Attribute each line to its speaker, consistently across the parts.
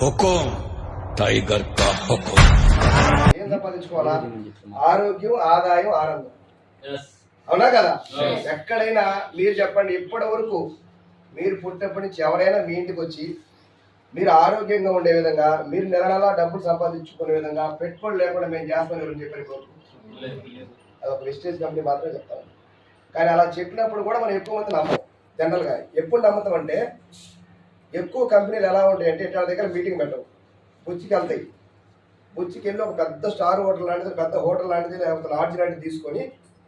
Speaker 1: హుకుం tiger కా హుకుం.
Speaker 2: ఏం సంపాదించుకోవాలా? ఆరోగ్యం, ఆదాయం, ఆనందం. అవునా కదా? ఎక్కడైనా మీరు చెప్పండి, ఇప్పటి వరకు మీరు పుట్టినప్పటి నుంచి ఎవరైనా మీ ఇంటికి వచ్చి మీరు ఆరోగ్యంగా ఉండే విధంగా, మీరు నెల నెలా డబ్బులు సంపాదించుకునే విధంగా, పెట్టుబడి లేకుండా మేము చేస్తామని ఎవరు చెప్పారు? అదొక వెస్టేజ్ కంపెనీ మాత్రమే చెప్తాను. కానీ అలా చెప్పినప్పుడు కూడా మనం ఎక్కువ మంది నమ్మం. జనరల్గా ఎప్పుడు నమ్ముతాం అంటే, ఎక్కువ కంపెనీలు ఎలా ఉంటాయి అంటే, ఇట్లా దగ్గర మీటింగ్ పెట్టవు, బుచ్చికి వెళ్తాయి. బుచ్చికి వెళ్ళి ఒక పెద్ద స్టార్ హోటల్ లాంటిది, పెద్ద హోటల్ లాంటిది, లేకపోతే లాడ్జ్ లాంటిది తీసుకొని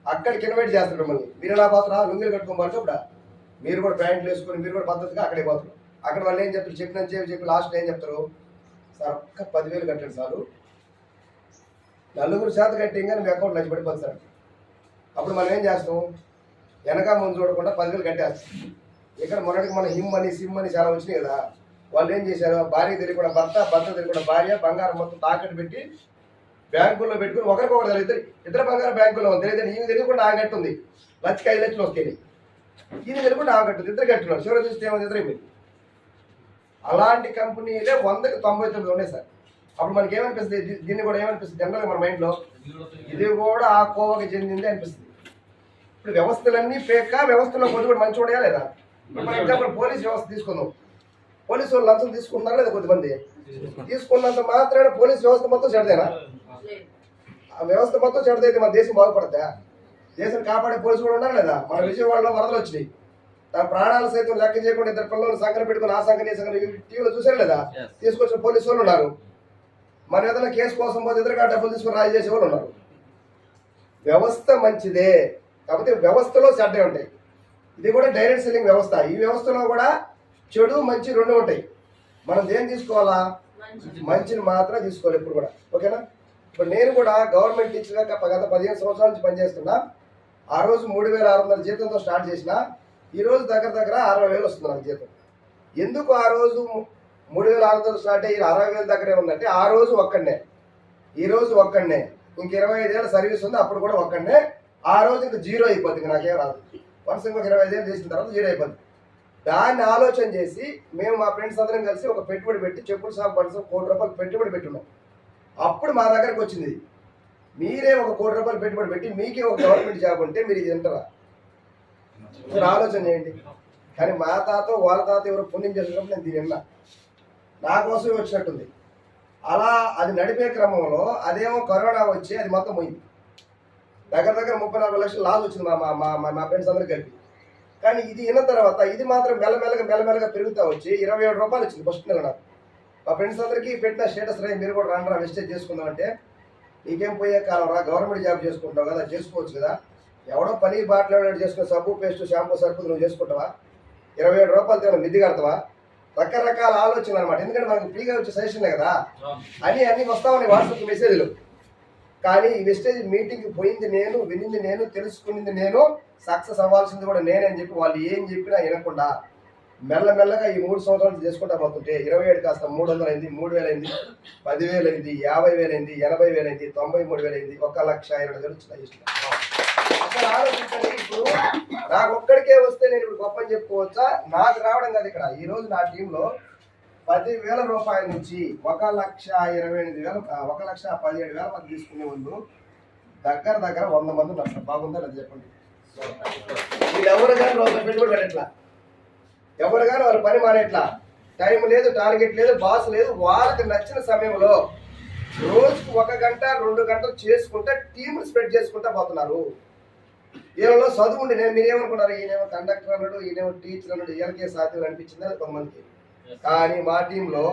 Speaker 2: అక్కడికి ఇన్వైట్ చేస్తారు మిమ్మల్ని. మీరు ఎలా పోతారా? లుంగిలు కట్టుకోవాలి. ఇప్పుడు మీరు కూడా ప్యాంట్లు వేసుకొని మీరు కూడా పద్ధతిగా అక్కడే పోతారు. అక్కడ వాళ్ళు ఏం చెప్తారు? చెప్పి లాస్ట్ ఏం చెప్తారు? సార్ ఒక్క 10,000 కట్టండి చాలు, 4% కట్టి ఇంకా మీ అకౌంట్ నచ్చి పడిపోతుంది సార్. అప్పుడు మనం ఏం చేస్తాం? వెనక ముందు చూడకుండా 10,000 కట్టేస్తాం. ఇక్కడ మొన్నటికి మన హిమ్ అని సిమ్ అని చాలా వచ్చినాయి కదా. వాళ్ళు ఏం చేశారు? భార్య తెలియకుండా భర్త, భర్త తెలియకుండా భార్య బంగారం మొత్తం తాకట్టు పెట్టి బ్యాంకుల్లో పెట్టుకుని ఒకరికొకరు తెలియదు. ఇద్దరు బంగారం బ్యాంకుల్లో ఉంది. తెలియదు, ఈయన తెలియకుండా ఆగట్టుంది. 1,05,00,000 వస్తాయి. ఈయన తెలియకుండా ఆగట్టుంది. ఇద్దరు కట్టున్నారు. చివరి చూస్తే ఏమో ఇద్దరు. అలాంటి కంపెనీలే 100కి 99 ఉన్నాయి సార్. అప్పుడు మనకి ఏమనిపిస్తుంది? దీన్ని కూడా ఏమనిపిస్తుంది? జనరల్గా మన మైండ్లో ఇది కూడా ఆ కోవకి చెందింది అనిపిస్తుంది. ఇప్పుడు వ్యవస్థలన్నీ ఫేక్. వ్యవస్థలో కొద్ది కూడా మంచి ఉన్నాయా లేదా? ఇప్పుడు ఎగ్జాంపుల్ పోలీస్ వ్యవస్థ తీసుకుందాం. పోలీసు వాళ్ళు లంచం తీసుకుంటున్నారా లేదా? కొద్దిమంది తీసుకున్నంత మాత్రమే పోలీస్ వ్యవస్థ మొత్తం చెడదేనా? ఆ వ్యవస్థ మొత్తం చెడదైతే మన దేశం బాగుపడతా? దేశం కాపాడే పోలీసు కూడా ఉన్నారు లేదా? మన విజయవాడలో వరదలు వచ్చినాయి, తన ప్రాణాలు సైతం లెక్క చేయకుండా ఇద్దరు పిల్లలు సంఘటన పెట్టుకుని ఆ సంఘటన ఈ సంఘటన టీవీలో చూసారు లేదా? తీసుకొచ్చిన పోలీసు వాళ్ళు ఉన్నారు. మన ఏదైనా కేసు కోసం పోతే ఎదురుగా డబ్బులు తీసుకుని రాజీ చేసే వాళ్ళు ఉన్నారు. వ్యవస్థ మంచిదే, కాకపోతే వ్యవస్థలో చెడ్డే ఉంటాయి. ఇది కూడా డైరెక్ట్ సెల్లింగ్ వ్యవస్థ. ఈ వ్యవస్థలో కూడా చెడు మంచి రెండు ఉంటాయి. మనం దేన్ని తీసుకోవాలా? మంచిని మాత్రం తీసుకోవాలి ఎప్పుడు కూడా. ఓకేనా? ఇప్పుడు నేను కూడా గవర్నమెంట్ టీచర్గా గత 15 సంవత్సరాల నుంచి పనిచేస్తున్నా. ఆ రోజు 3,600 జీతంతో స్టార్ట్ చేసిన. ఈ రోజు దగ్గర 60,000 వస్తుంది నాకు జీతం. ఎందుకు ఆ రోజు 3,600 స్టార్ట్ అయ్యి 60,000 దగ్గరే ఉందంటే, ఆ రోజు ఒక్కడనే, ఈ రోజు ఒక్కడనే, ఇంక 25 ఏళ్ళ సర్వీస్ ఉంది, అప్పుడు కూడా ఒక్కడనే. ఆ రోజు ఇంక జీరో అయిపోద్ది. ఇంక నాకేం రాదు. వన్స్ ఇంకొక 25 ఏళ్ళు చేసిన తర్వాత జీరో అయిపోద్ది. దాన్ని ఆలోచన చేసి మేము మా ఫ్రెండ్స్ అందరం కలిసి ఒక పెట్టుబడి పెట్టి చెప్పుల షాప్ బండ్స్ ₹1 కోటి పెట్టుబడి పెట్టున్నాం. అప్పుడు మా దగ్గరకు వచ్చింది. మీరే ఒక ₹1 కోటి పెట్టుబడి పెట్టి మీకే ఒక గవర్నమెంట్ జాబ్ ఉంటే మీరు ఇది ఎంతరా? మీరు ఆలోచన చేయండి. కానీ మా తాత వాళ్ళ తాత ఎవరు పుణ్యం చేసినప్పుడు నేను దీని విన్నా, నా కోసమే వచ్చినట్టుంది. అలా అది నడిపే క్రమంలో అదేమో కరోనా వచ్చి అది మొత్తం పోయింది. దగ్గర 30-40 లక్షలు లాస్ వచ్చింది మా ఫ్రెండ్స్ అందరూ కలిపి. కానీ ఇది విన్న తర్వాత ఇది మాత్రం మెల్లమెల్లగా పెరుగుతూ వచ్చి ₹27 వచ్చింది ఫస్ట్ నెల నాకు. మా ఫ్రెండ్స్ అందరికీ పెట్టిన స్టేటస్ రా, మీరు కూడా రండి రా వెస్టేజ్ చేసుకుందాం అంటే, నీకేం పోయే కాలం రా, గవర్నమెంట్ జాబ్ చేసుకుంటావు కదా, చేసుకోవచ్చు కదా, ఎవడో పని బాటలు చేసుకునే సబ్బు పేస్ట్ షాంపూ సరుకు నువ్వు చేసుకుంటావా? ₹27 తేడా మిద్ది కడతావా? రకరకాల ఆలోచనలు అనమాట. ఎందుకంటే మనకు ఫ్రీగా వచ్చే సజెషన్లే కదా అన్నీ వస్తా ఉన్నాయి వాట్సాప్ మెసేజ్లు. కానీ ఈ వెస్టేజ్ మీటింగ్కి పోయింది నేను, వినింది నేను, తెలుసుకునింది నేను, సక్సెస్ అవ్వాల్సింది కూడా నేనే అని చెప్పి వాళ్ళు ఏం చెప్పినా వినకుండా మెల్లమెల్లగా ఈ 3 సంవత్సరాలు చేసుకుంటా పోతుంటే 27 కాస్త 300 అయింది, 3,000 అయింది, 10,000 అయింది, 50,000 అయింది, 80,000 అయింది, 93,000 అయింది, 1,20,000 వచ్చిన. అక్కడ ఆలోచించండి. ఇప్పుడు నాకు ఒక్కడికే వస్తే నేను ఇప్పుడు గొప్ప అని చెప్పుకోవచ్చా? నాకు రావడం కాదు. ఇక్కడ ఈరోజు నా టీంలో ₹10,000 నుంచి 1,28,000 1,17,000 మంది తీసుకునే ముందు దగ్గర 100 మంది ఉన్నారు. బాగుందా అది చెప్పండి. వీళ్ళు ఎవరు కానీ రూపాయి పెట్టుబడి పెట్టట్లా, ఎవరు కానీ వాళ్ళ పని మానేట్లా. టైం లేదు, టార్గెట్ లేదు, బాస్ లేదు. వాళ్ళకి నచ్చిన సమయంలో రోజుకు 1 గంట 2 గంటలు చేసుకుంటా టీంని స్ప్రెడ్ చేసుకుంటా పోతున్నారు. వీళ్ళలో చదువు ఉండి మీరేమనుకున్నారు? ఈయనేమో కండక్టర్ అన్నాడు, ఈయనేమో టీచర్ అన్నాడు, వీళ్ళకే సాధ్యం అనిపించింది అది కొంతమందికి. కానీ మా టీంలో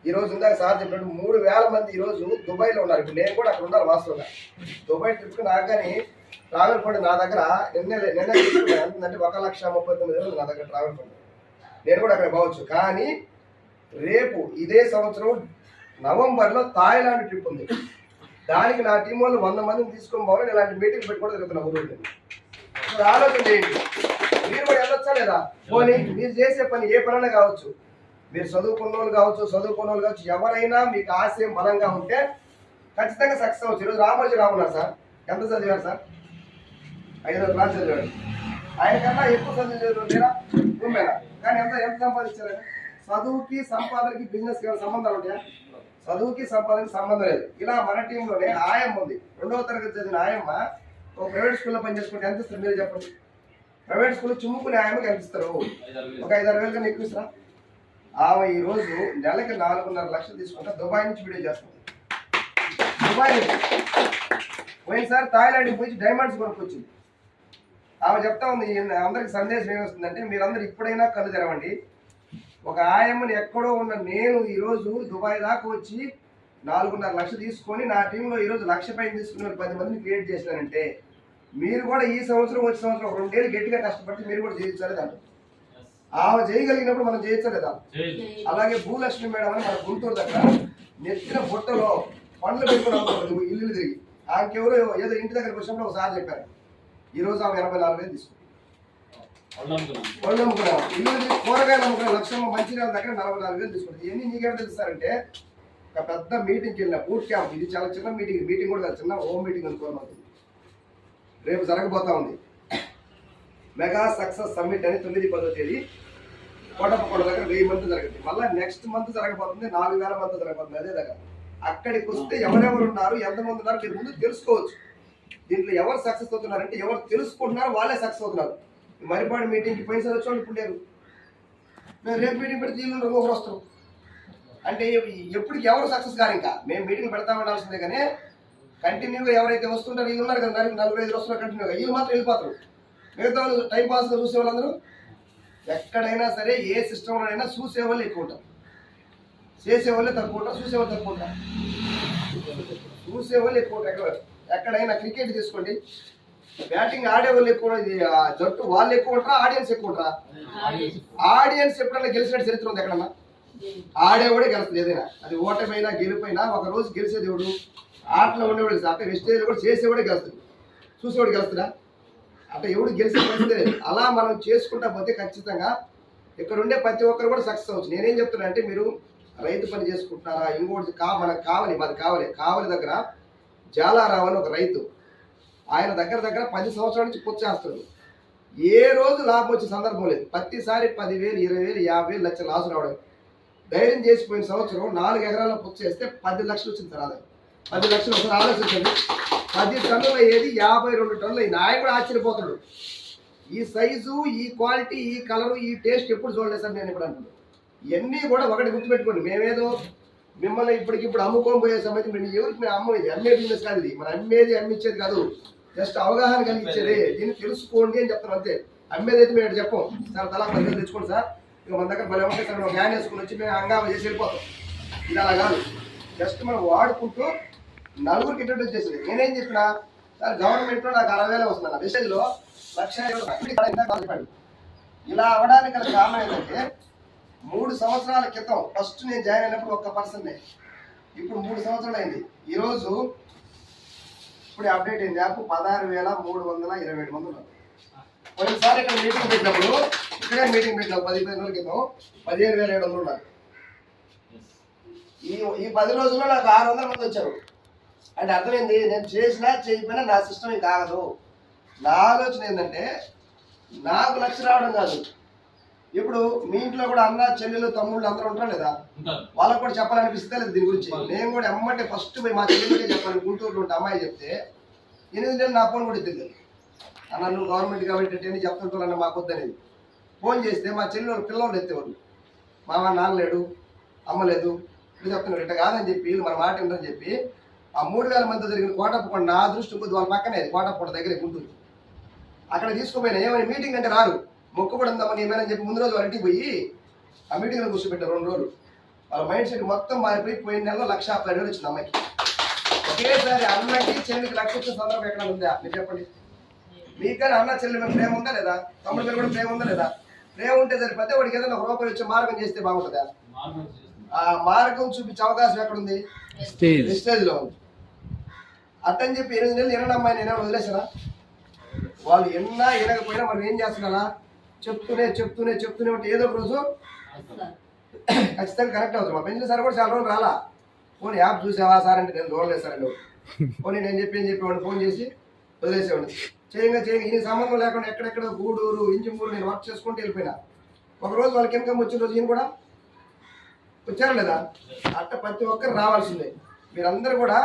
Speaker 2: ఈరోజు ఇందాక సార్ చెప్పినట్టు 3,000 మంది ఈరోజు దుబాయ్లో ఉన్నారు. ఇప్పుడు నేను కూడా అక్కడ ఉన్నారు వాస్తవంగా. దుబాయ్ ట్రిప్కి నాకు కానీ ట్రావెల్ ఫండ్ నా దగ్గర నిన్న ఎంతంటే 1,39,000 నా దగ్గర ట్రావెల్ ఫండ్. నేను కూడా అక్కడ పోవచ్చు. కానీ రేపు ఇదే సంవత్సరం నవంబర్లో థాయిలాండ్ ట్రిప్ ఉంది. దానికి నా టీం వాళ్ళు 100 మందిని తీసుకొని పోవాలి. ఇలాంటి మీటింగ్ పెట్టుకోవడం జరుగుతున్నా ఊరు. ఆలోచన చేయండి, మీరు కూడా వెళ్ళొచ్చా లేదా? పోనీ మీరు చేసే పని ఏ పనైనా కావచ్చు, మీరు చదువుకున్న వాళ్ళు కావచ్చు, ఎవరైనా మీకు ఆశయం బలంగా ఉంటే ఖచ్చితంగా సక్సెస్ అవ్వచ్చు. ఈరోజు రామోజీరావు ఉన్నారు సార్, ఎంత చదివారు సార్? 5వ క్లాస్ చదివాడు. ఆయన కన్నా ఎక్కువ చదివారు లేరా? కానీ ఎంత సంపాదించారు? చదువుకి సంపాదనకి బిజినెస్ సంబంధాలు ఉంటాయా? చదువుకి సంపాదనకి సంబంధం లేదు. ఇలా మన టీంలోనే ఆయమ్మ ఉంది, 2వ తరగతి చదివిన ఆయమ్మ ఒక ప్రైవేట్ స్కూల్లో పనిచేసుకుంటే ఎంత ఇస్తారు మీరు చెప్పండి? ప్రైవేట్ స్కూల్లో చుమ్ముకునే ఆయమ్మకి ఎంత ఇస్తారు? ఒక 5-6 వేలు కన్నా ఎక్కువ ఇస్తారా? ఆమె ఈ రోజు నెలకి 4.5 లక్షలు తీసుకుంటే దుబాయ్ నుంచి వీడియో చేస్తుంది. దుబాయ్ నుంచి పోయినసారి థాయిలాండ్కి పోయి డైమండ్స్ కొనుక్కొచ్చింది. ఆమె చెప్తా ఉంది, అందరికి సందేశం ఏమొస్తుందంటే మీరందరూ ఇప్పుడైనా కళ్ళు తెరవండి. ఒక ఆయమ్మని ఎక్కడో ఉన్న నేను ఈరోజు దుబాయ్ దాకా వచ్చి 4.5 లక్షలు తీసుకొని నా టీంలో ఈరోజు 1 లక్ష పైన తీసుకుని 10 మందిని క్రియేట్ చేశానంటే మీరు కూడా ఈ సంవత్సరం వచ్చే సంవత్సరం 2 ఏళ్ళు గట్టిగా కష్టపడి మీరు కూడా చేయించాలి అంటారు. ఆమె చేయగలిగినప్పుడు మనం చేయించలేదా? అలాగే భూలక్ష్మి మేడం అని మన గుంటూరు దగ్గర నెత్తిన బుట్టలో పండ్లు పెట్టుకుని అమ్ముతుంది ఇల్లు తిరిగి. ఆమెకెవరో ఏదో ఇంటి దగ్గరకు వచ్చినప్పుడు ఒకసారి చెప్పారు, ఈరోజు ఆమె 84,000 తీసుకుంది. పళ్ళు అమ్ముకున్నాం, ఇల్లు కూరగాయలు అమ్ముకున్నాం, లక్ష్యం మంచిర్యాల దగ్గర 44,000 తీసుకుంటుంది. ఇవన్నీ నీకేమో తెలుస్తారంటే ఒక పెద్ద మీటింగ్కి వెళ్ళిన బూట్ క్యాంప్. ఇది చాలా చిన్న మీటింగ్ కూడా కాదు, చిన్న హోమ్ మీటింగ్ అనుకోవాలి. రేపు జరగబోతా ఉంది మెగా సక్సెస్ సమ్మిట్ అని 9-10వ తేదీ కోటప్పకొండ దగ్గర 1000 మంది జరుగుతుంది. మళ్ళీ నెక్స్ట్ మంత్ జరగబోతుంది, 4,000 మంది జరగబోతుంది అదే దగ్గర. అక్కడికి వస్తే ఎవరెవరు ఉన్నారు, ఎంతమంది ఉన్నారు మీరు ముందు తెలుసుకోవచ్చు. దీంట్లో ఎవరు సక్సెస్ అవుతున్నారంటే ఎవరు తెలుసుకుంటున్నారో వాళ్ళే సక్సెస్ అవుతున్నారు. మరిపాడు మీటింగ్కి పైసలు వచ్చేవాళ్ళు ఇప్పుడు లేరు. మేము రేపు మీటింగ్ పెడితే వీళ్ళు ఒకరు వస్తారు అంటే ఎప్పటికి ఎవరు సక్సెస్ కాదు. ఇంకా మేము మీటింగ్ పెడతామనాల్సిందే కానీ కంటిన్యూగా ఎవరైతే వస్తుంటారో వీళ్ళు ఉన్నారు కదా, 4-5 వస్తున్నారు కంటిన్యూగా, వీళ్ళు మాత్రం వెళ్ళిపోతారు. మిగతా వాళ్ళు టైం పాస్గా చూసే వాళ్ళందరూ ఎక్కడైనా సరే ఏ సిస్టంలోనైనా చూసే వాళ్ళు ఎక్కువ ఉంటారు, చేసేవాళ్ళే తక్కువ ఉంటారు, చూసేవాళ్ళు తక్కువ ఉంటారు. చూసేవాళ్ళు ఎక్కువ ఉంటారు. ఎక్కడైనా క్రికెట్ తీసుకోండి, బ్యాటింగ్ ఆడేవాళ్ళు ఎక్కువ, జట్టు వాళ్ళు ఎక్కువ ఉంటారా ఆడియన్స్ ఎక్కువ ఉంటారా? ఆడియన్స్ ఎప్పుడైనా గెలిచినట్టు చరిత్ర ఉంది ఎక్కడన్నా? ఆడేవాడే గెలుస్తుంది ఏదైనా, అది ఓటమైనా గెలిపోయినా. ఒక రోజు గెలిచేది ఎవడు? ఆటలో ఉండేవాడు అంటే వెస్టేజ్ కూడా చేసేవాడే గెలుస్తుంది, చూసేవాడు గెలుస్తుందా? అంటే ఎవడు గెలిచే పరిస్థితి లేదు. అలా మనం చేసుకుంటా పోతే ఖచ్చితంగా ఇక్కడ ఉండే ప్రతి ఒక్కరు కూడా సక్సెస్ అవచ్చు. నేనేం చెప్తున్నా అంటే మీరు రైతు పని చేసుకుంటున్నారా? ఇంకోటి మనకు కావాలి, మాది కావాలి దగ్గర జాలారావు అని ఒక రైతు, ఆయన దగ్గర 10 సంవత్సరాల నుంచి పొత్తు చేస్తాడు. ఏ రోజు లాభం వచ్చే సందర్భం లేదు. ప్రతిసారి 10,000, 20,000, 50,000, లక్ష లాసు రావడం. ధైర్యం చేసిపోయిన సంవత్సరం 4 ఎకరాల పొత్తు చేస్తే 10 లక్షలు వచ్చింది సార్. ఆదాయం 10 లక్షలు ఒకసారి ఆలోచించండి. 10 టన్నులు అయ్యేది 52 టన్నులు అయింది. ఆయన కూడా ఆశ్చర్యపోతాడు. ఈ సైజు, ఈ క్వాలిటీ, ఈ కలరు, ఈ టేస్ట్ ఎప్పుడు చూడలేదు సార్ నేను ఇప్పుడు అంటున్నాను. ఇవన్నీ కూడా ఒకటి గుర్తుపెట్టుకోండి. మేమేదో మిమ్మల్ని ఇప్పటికిప్పుడు అమ్ముకొని పోయే సమయం ఎవరికి మేము అమ్మేది అమ్మే బిజినెస్ కాదు ఇది. మనం అమ్మేది అమ్మించేది కాదు, జస్ట్ అవగాహన కలిగించేది. దీన్ని తెలుసుకోండి అని చెప్తాను అంతే. అమ్మేది అయితే మేము చెప్పం సార్, తలా 10,000 తెచ్చుకోండి సార్, ఇక మన దగ్గర భలే ఉంటే సార్, ఒక హ్యాండ్ వేసుకుని వచ్చి మేము హంగామా చేసి వెళ్ళిపోతాం. ఇది అలా కాదు, జస్ట్ మనం వాడుకుంటూ నలుగురికి ఇంట్రడ్యూస్ చేసేది. నేనేం చెప్పినా సార్, గవర్నమెంట్లో నాకు 60,000 వస్తుంది అన్న విషయంలో 1,50,000 ఇలా అవడానికి గల కారణం ఏంటంటే 3 సంవత్సరాల క్రితం ఫస్ట్ నేను జాయిన్ అయినప్పుడు 1 పర్సన్నే, ఇప్పుడు 3 సంవత్సరాలు అయింది. ఈరోజు ఇప్పుడు అప్డేట్ అయింది యాప్ 16,327 మంది ఉన్నారు. కొన్నిసారి ఇక్కడ మీటింగ్ పెట్టినప్పుడు ఇక్కడే మీటింగ్ పెట్టినాం 10-15 రోజుల క్రితం 15,700 ఉన్నారు. ఈ 10 రోజుల్లో నాకు 600 మంది వచ్చారు. అంటే అర్థమైంది, నేను చేసినా చేయకపోయినా నా సిస్టమ్ ఇంకా ఆగదు. నా ఆలోచన ఏంటంటే నాకు లక్ష రావడం కాదు. ఇప్పుడు మీ ఇంట్లో కూడా అన్న చెల్లెలు తమ్ముళ్ళు అందరూ ఉంటారు లేదా, వాళ్ళకు కూడా చెప్పాలనిపిస్తే లేదు దీని గురించి. నేను కూడా ఎమ్మంటే ఫస్ట్ పోయి మా చెల్లెలకే చెప్పాను. గుంటూరులో ఉంటే అమ్మాయి చెప్తే 8 నెలలు నా ఫోన్ కూడా ఎత్తింది. అన్న నువ్వు గవర్నమెంట్ కాబట్టి అని చెప్తుంటారన్న మాకు వద్దనేది. ఫోన్ చేస్తే మా చెల్లెలు పిల్లలు ఎత్తేవాళ్ళు, మా నాన్న లేడు అమ్మ లేదు ఇప్పుడు చెప్తున్నారు ఇట్లా కాదని చెప్పి మన మాట ఏంటని చెప్పి ఆ 3,000 మంది జరిగిన కోటప్పకొండ నా దృష్టి కొద్ది వాళ్ళ పక్కనే కోటప్పకొండ దగ్గర గుంటూరు. అక్కడ తీసుకుపోయినా ఏమైనా మీటింగ్ అంటే రారు, మొక్కుబడి ఉందామని ఏమైనా చెప్పి ముందు రోజు వాళ్ళ ఇంటికి పోయి ఆ మీటింగ్లో కూర్చోబెట్టారు 2 రోజులు. వాళ్ళ మైండ్ సెట్ మొత్తం మారిపోయి పోయిన నెలలో 1,50,000 వచ్చింది అమ్మాయికి. ఒకేసారి అన్నకి చెల్లికి 1,00,000 వచ్చిన సందర్భం ఎక్కడ ఉందా మీరు చెప్పండి? మీకైనా అన్న చెల్లి మీద ప్రేమ ఉందా లేదా? తమ్ముడి మీద కూడా ప్రేమ ఉందా లేదా? ప్రేమ ఉంటే సరిపోతే వాడికి ఏదైనా 1 రూపాయి వచ్చే మార్గం చేస్తే బాగుంటుందా? ఆ మార్గం చూపించే అవకాశం ఎక్కడుంది? స్టేజ్లో ఉంది. అట్టని చెప్పి 8 నెలలు ఎన్న అమ్మాయి నేను వదిలేసానా? వాళ్ళు ఎన్నా ఎనకపోయినా మనం ఏం చేస్తున్నారా చెప్తూనే ఉంటే ఏదో ఒక రోజు ఖచ్చితంగా కరెక్ట్ అవుతుంది. మా పెంచిన సార్ కూడా చాలా రోజులు రాలా. ఫోన్ యాప్ చూసావా సార్ అంటే నేను చూడలేదు సార్ అండి. పోనీ నేను చెప్పేవాడిని ఫోన్ చేసి వదిలేసేవాడిని. చేయంగా ఈయన సంబంధం లేకుండా ఎక్కడెక్కడ గూడూరు ఇంజమూరు నేను వర్క్ చేసుకుంటూ వెళ్ళిపోయినా. ఒకరోజు వాళ్ళకి ఇన్కమ్ వచ్చిన రోజు ఈయన కూడా వచ్చారా లేదా? అట్ట ప్రతి ఒక్కరు రావాల్సిందే. మీరందరూ కూడా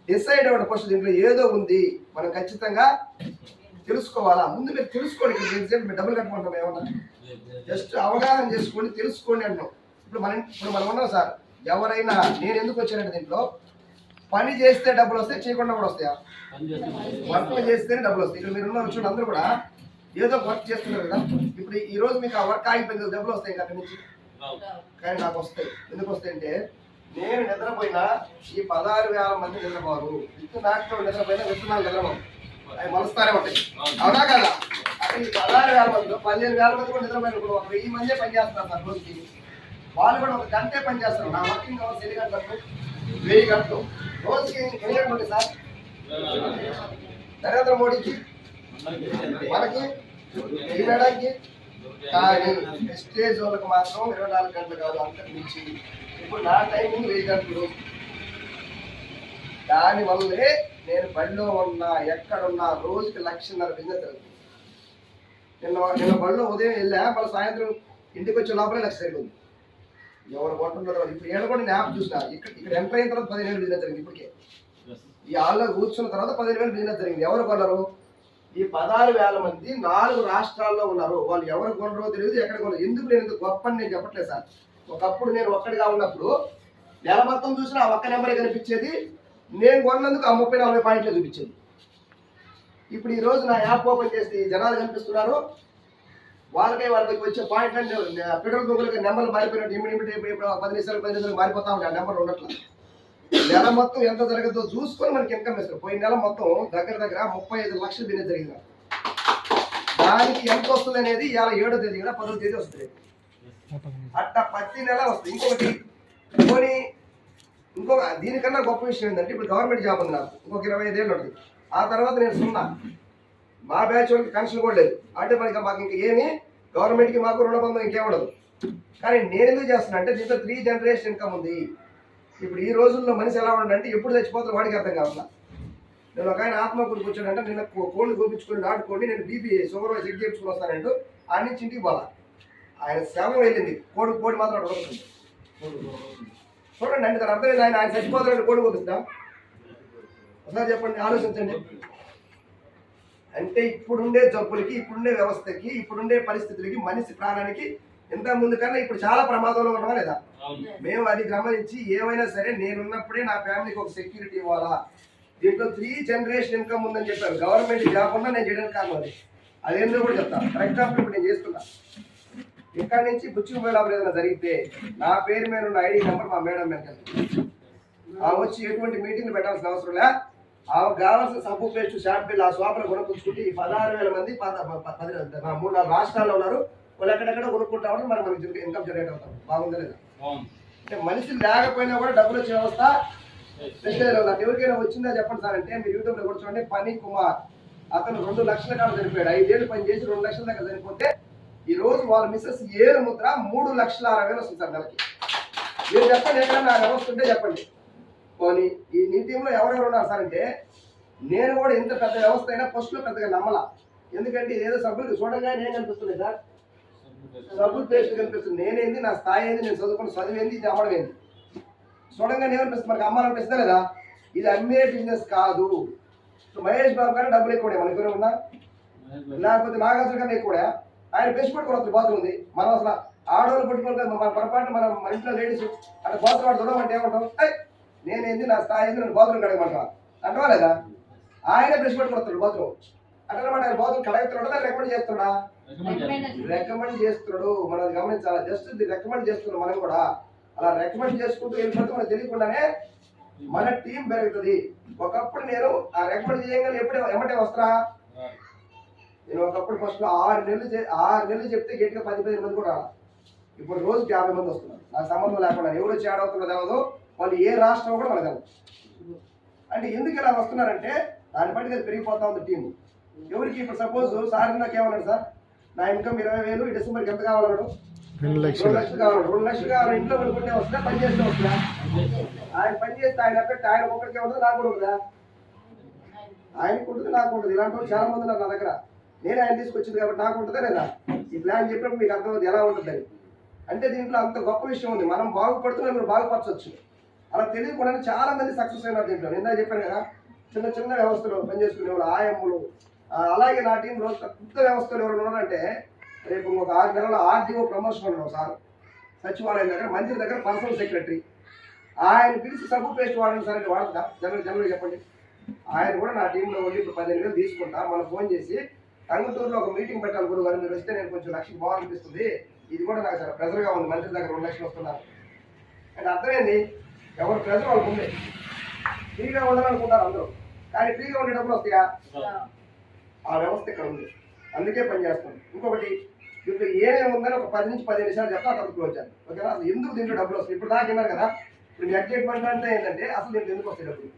Speaker 2: డిసైడ్ అవ్వండి. ఫస్ట్ దీంట్లో ఏదో ఉంది, మనం ఖచ్చితంగా తెలుసుకోవాలా. ముందు మీరు తెలుసుకోండి. ఇక్కడ మీరు డబ్బులు కట్టమంటాం ఏమన్నా, జస్ట్ అవగాహన చేసుకోండి, తెలుసుకోండి అంటున్నాం. ఇప్పుడు మనం ఉన్నాం సార్. ఎవరైనా నేను ఎందుకు వచ్చానంటే దీంట్లో పని చేస్తే డబ్బులు వస్తాయి, చేయకుండా కూడా వస్తాయా? వర్క్ చేస్తేనే డబ్బులు వస్తాయి. ఇక్కడ మీరు ఉన్న వచ్చిన అందరూ కూడా ఏదో వర్క్ చేస్తున్నారు కదా. ఇప్పుడు ఈ రోజు మీకు ఆ వర్క్ ఆగిపోయింది, డబ్బులు వస్తాయి ఇంకా అక్కడి నుంచి. కానీ నాకు వస్తాయి. ఎందుకు వస్తాయి అంటే నేను నిద్రపోయినా ఈ 16,000 మంది నిద్రపోరు. విత్తు నాటిలో నిద్రపోయినా విత్తనాలు నిద్రపోవు, అవి మలుస్తానే ఉంటాయి. అవునా కదా? అక్కడ ఈ 16,000 మందిలో 15,000 మంది కూడా నిద్రపోయినప్పుడు 1000 మందే పని చేస్తున్నారు సార్ రోజుకి. వాళ్ళు కూడా 1 గంటే పని చేస్తారు. నా వర్కింగ్ అవర్స్ ఎన్ని గంటలకు? 1000 గంటలు. రోజుకి ఎన్ని గంటలు ఉంటాయి సార్? నరేంద్ర మోడీకి, మనకి, ఈ మేడానికి. కానీ స్టేజ్ వాళ్ళకి మాత్రం 24 గంటలు కాదు, అంతకు మించి. ఇప్పుడు నా టైమింగ్ 1000 గంటలు. దానివల్లే నేను బడిలో ఉన్నా, ఎక్కడున్నా రోజుకి 1,50,000 బిజినెస్ జరుగుతుంది. నిన్న బడిలో ఉదయం వెళ్ళా, మళ్ళీ సాయంత్రం ఇంటికి వచ్చే లోపలే 1,00,000 సరిపోతుంది. ఎవరు కొంటున్నారో ఇప్పుడు ఏడ కూడా నేను యాప్ చూసినా. ఇక్కడ ఎంటర్ అయిన తర్వాత 15,000 బిజినెస్ జరిగింది. ఇప్పటికే ఈ హాల్లో కూర్చున్న తర్వాత 15,000 బిజినెస్ జరిగింది. ఎవరు కొన్నారు? ఈ 16,000 మంది 4 రాష్ట్రాల్లో ఉన్నారు. వాళ్ళు ఎవరు కొనరో తెలియదు, ఎక్కడ కొనరు. ఎందుకు నేను ఇంత గొప్ప అని నేను చెప్పట్లేదు సార్. ఒకప్పుడు నేను ఒక్కడిగా ఉన్నప్పుడు నెల మొత్తం చూసినా ఆ ఒక్క నెంబరే కనిపించేది. నేను కొన్నందుకు ఆ 30-40 పాయింట్లే చూపించేది. ఇప్పుడు ఈ రోజు నా యాప్ ఓపెన్ చేసి జనాలు కనిపిస్తున్నారు. వాళ్ళకి వచ్చే పాయింట్లు పెట్రోల్ బంకులకి నెంబర్లు మారిపోయినట్టు ఇమిడిమిట్ 10 నిమిషాలు మారిపోతా ఉంటాయి. ఆ నెంబర్లు ఉండట్లేదు. నెల మొత్తం ఎంత జరగదో చూసుకొని మనకి ఇన్కమ్ ఇస్తారు. పోయిన నెల మొత్తం దగ్గర 35 లక్షలు బిజినెస్ జరిగింది. దానికి ఎంత వస్తుంది అనేది ఇవాళ 7వ తేదీ కదా, 10వ తేదీ వస్తుంది. అట్లా ప్రతి నెల వస్తుంది. ఇంకొక దీనికన్నా గొప్ప విషయం ఏంటంటే ఇప్పుడు గవర్నమెంట్ జాబ్ ఉంది నాకు. ఇంకొక 25 ఏళ్ళు ఉంటుంది. ఆ తర్వాత నేను సున్నా. మా బ్యాచ్ వాళ్ళకి కనెక్షన్ కూడా లేదు. అంటే మాకు ఇంకా ఏమి గవర్నమెంట్కి మాకు రుణబంధం ఇంకేమడదు. కానీ నేను ఎందుకు చేస్తున్నా అంటే దీంట్లో 3 జనరేషన్ ఇన్కమ్ ఉంది. ఇప్పుడు ఈ రోజుల్లో మనిషి ఎలా ఉండంటే ఎప్పుడు చచ్చిపోతారు వాడికి అర్థం కావాలా. నేను ఒక ఆయన ఆత్మకూరు కూర్చోడంటే నిన్న కోళ్ళు చూపించుకుని దాటుకోండి, నేను బీపీ షుగర్ చెక్ చేయించుకుని వస్తానంటూ ఆయన నుంచి ఇంటికి పోలా. ఆయన శవం వెళ్ళింది, కోడి మాత్రం అడుగుతుంది. చూడండి అంటే దాని అర్థం ఆయన చచ్చిపోతారంటే కోడి కోపిస్తాం. ఒకసారి చెప్పండి, ఆలోచించండి. అంటే ఇప్పుడుండే జబ్బులకి, ఇప్పుడుండే వ్యవస్థకి, ఇప్పుడుండే పరిస్థితులకి, మనిషి ప్రాణానికి ఇంత ముందు కన్నా ఇప్పుడు చాలా ప్రమాదంలో ఉండవా లేదా? మేము అది గమనించి ఏమైనా సరే నేనున్నప్పుడే నా ఫ్యామిలీకి ఒక సెక్యూరిటీ ఇవ్వాలా. దీంట్లో 3 జనరేషన్ ఇన్కమ్ ఉందని చెప్పారు. గవర్నమెంట్ జాబ్ ఉన్నా నేను చేయడానికి కారణం అదేందో కూడా చెప్తాను. ఫర్ ఎగ్జాంపుల్ ఇప్పుడు నేను చేస్తున్నా, ఇక్కడ నుంచి బుచ్చిపోయేలాగా ఏదైనా జరిగితే నా పేరు మీద ఉన్న ఐడి నెంబర్ మా మేడం మీద వచ్చి ఎటువంటి మీటింగ్లు పెట్టాల్సిన అవసరం లే. ఆమెకు కావాల్సిన సబ్బు పేస్ట్ షాంపూ బిల్ ఆ షాపులో కొనుక్కుంటే ఈ 16,000 మంది 3-4 రాష్ట్రాల్లో ఉన్నారు. వాళ్ళు ఎక్కడెక్కడ కొనుక్కుంటా ఉంటే మనకి ఇన్కమ్ జనరేట్ అవుతాం. బాగుందా లేదా? అంటే మనుషులు లేకపోయినా కూడా డబ్బులు వచ్చే వ్యవస్థ నాకు ఎవరికైనా వచ్చిందా చెప్పండి సార్ అంటే మీరు యూట్యూబ్లో కూడా చూడండి. పని కుమార్ అతను 2 లక్షల కాడ చనిపోయాడు. 5 ఏళ్ళు పని చేసి 2 లక్షల దగ్గర చనిపోతే ఈ రోజు వాళ్ళ మిస్సెస్ ఏరు ముద్ర 3,60,000 వస్తుంది సార్ నెలకి. మీరు చెప్పండి, ఎక్కడైనా ఆ వ్యవస్థ ఉంటే చెప్పండి. పోనీ ఈ నీ టీంలో ఎవరెవరు ఉన్నారు సార్ అంటే నేను కూడా ఇంత పెద్ద వ్యవస్థ అయినా ఫస్ట్లో పెద్దగా నమ్మలా. ఎందుకంటే ఏదో సభ్యులు చూడగానే ఏం కనిపిస్తుంది సార్? సబ్బులు పేస్ట్ కనిపిస్తుంది. నేనేంది, నా స్థాయి ఏంది, నేను చదువుకున్న చదివేంది, ఇది అమ్మడం ఏంది. చూడంగానే ఏమనిపిస్తుంది? మనకు అమ్మాలనిపిస్తుందా లేదా? ఇది అమ్మే బిజినెస్ కాదు. మహేష్ బాబు గారు డబ్బులు ఎక్కువ మన దగ్గర ఉన్నా, లేకపోతే నాగార్జున గారు ఎక్కువ. ఆయన బెస్ట్ పట్టుకోవడం బాత్రూమ్ ఉంది. మనం అసలు ఆడవాళ్ళు పట్టుకోవాలి. మన పొరపాటు మన ఇంట్లో లేడీస్ అట్లా బాత్రూమ్ వాడు చూడమంటే ఏమంటాం? నేనేంది, నా స్థాయి ఏంది, నేను బాత్రూమ్ కడగమంటా అంటవా లేదా? ఆయన బ్రష్ పట్టుకొస్తాడు బాత్రూమ్ అట్లనమాట. ఆయన బాత్రూమ్ కడగతున్నాడా రికమెండ్ చేస్తున్నాడా? రికమెండ్ చేస్తున్నాడు. మనం గమనించాలి. జస్ట్ రికమెండ్ చేస్తున్నాడు. మనం కూడా అలా రికమెండ్ చేసుకుంటూ వెళ్ళిపోతే మనకు తెలియకుండానే మన టీం పెరుగుతుంది. ఒకప్పుడు నేను ఆ రికమెండ్ చేయగానే ఎమ్మటే వస్తారా? నేను ఒకప్పుడు ఫస్ట్ 6 నెలలు చెప్తే గట్టిగా 10-15 మంది కూడా రావాలి. ఇప్పుడు రోజుకి 50 మంది వస్తున్నారు. నాకు సంబంధం లేకుండా ఎవరు వచ్చి యాడ్ అవుతున్నది అవ్వదు. వాళ్ళు ఏ రాష్ట్రం కూడా మనకు అంటే ఎందుకు ఇలా వస్తున్నారంటే దాన్ని బట్టి అది పెరిగిపోతా ఉంది టీం. ఎవరికి ఇప్పుడు సపోజ్ సార్ నాకు ఏమన్నాడు సార్, నా ఇన్కమ్ 20,000 ఈ డిసెంబర్కి ఎంత కావాలన్నాడు? 2 లక్షలు కావాలి. 2 లక్షలు కావాలి. ఇంట్లో కొనుక్కుంటే వస్తుందా, పని చేస్తే వస్తుందా? ఆయన పని చేస్తే ఆయన ఎఫెక్ట్ ఆయన ఒక్కడికే ఉంటుంది, నాకు కూడా ఉంటుందా? ఆయనకు ఉంటుంది, నాకు ఉంటుంది. ఇలాంటి వాళ్ళు చాలా మంది ఉన్నారు నా దగ్గర. నేను ఆయన తీసుకొచ్చింది కాబట్టి నాకు ఉంటుందా లేదా? ఈ ప్లాన్ చెప్పినప్పుడు మీకు అర్థమవుతుంది ఎలా ఉంటుందని. అంటే దీంట్లో అంత గొప్ప విషయం ఉంది. మనం బాగుపడుతున్నా మీరు బాగుపరచవచ్చు. అలా తెలియకుండానే చాలా మంది సక్సెస్ అయినారు దీంట్లో. ఇందాక చెప్పాను కదా, చిన్న చిన్న వ్యవస్థలు పనిచేసుకునే వాళ్ళు, ఆయమ్ములు. అలాగే నా టీంలో పెద్ద వ్యవస్థలు ఎవరు ఉన్నారంటే, రేపు ఒక 6 నెలల ఆర్డీఓ ప్రమోషన్ ఉన్నాడు సార్, సచివాలయం దగ్గర, మంత్రి దగ్గర పర్సనల్ సెక్రటరీ. ఆయన పిలిచి సబ్బు పేస్ట్ వాడండి సార్ అంటే వాడతా? జనరల్గా చెప్పండి. ఆయన కూడా నా టీంలో ఉండి ఇప్పుడు 15,000 తీసుకుంటా. మనం ఫోన్ చేసి టంగుటూరులో ఒక మీటింగ్ పెట్టాలి గురువు గారు, మీరు వస్తే నేను కొంచెం లక్షకి బాగనిపిస్తుంది, ఇది కూడా నాకు చాలా ప్రెజర్గా ఉంది, మంత్రి దగ్గర 2 లక్షలు వస్తున్నారు అంటే అర్థమైంది. ఎవరు ప్రెజర్ వాళ్ళకు ఉంది. ఫ్రీగా ఉండాలనుకుంటారు అందరూ, కానీ ఫ్రీగా ఉండే డబ్బులు వస్తాయా? ఆ వ్యవస్థ ఇక్కడ ఉంది, అందుకే పనిచేస్తుంది. ఇంకొకటి, ఇప్పుడు ఏమేమి ఉందని ఒక 10 నుంచి 15 నిమిషాలు చెప్తా, అక్కడ క్లోజ్ చేయాలి. ఓకేనా? అసలు ఎందుకు దీంట్లో డబ్బులు వస్తాయి ఇప్పుడు దాకా విన్నారు కదా. ఇప్పుడు మీ ఎగ్జైట్మెంట్ అంటే ఏంటంటే అసలు దీంట్లో ఎందుకు వస్తాయి డబ్బులు,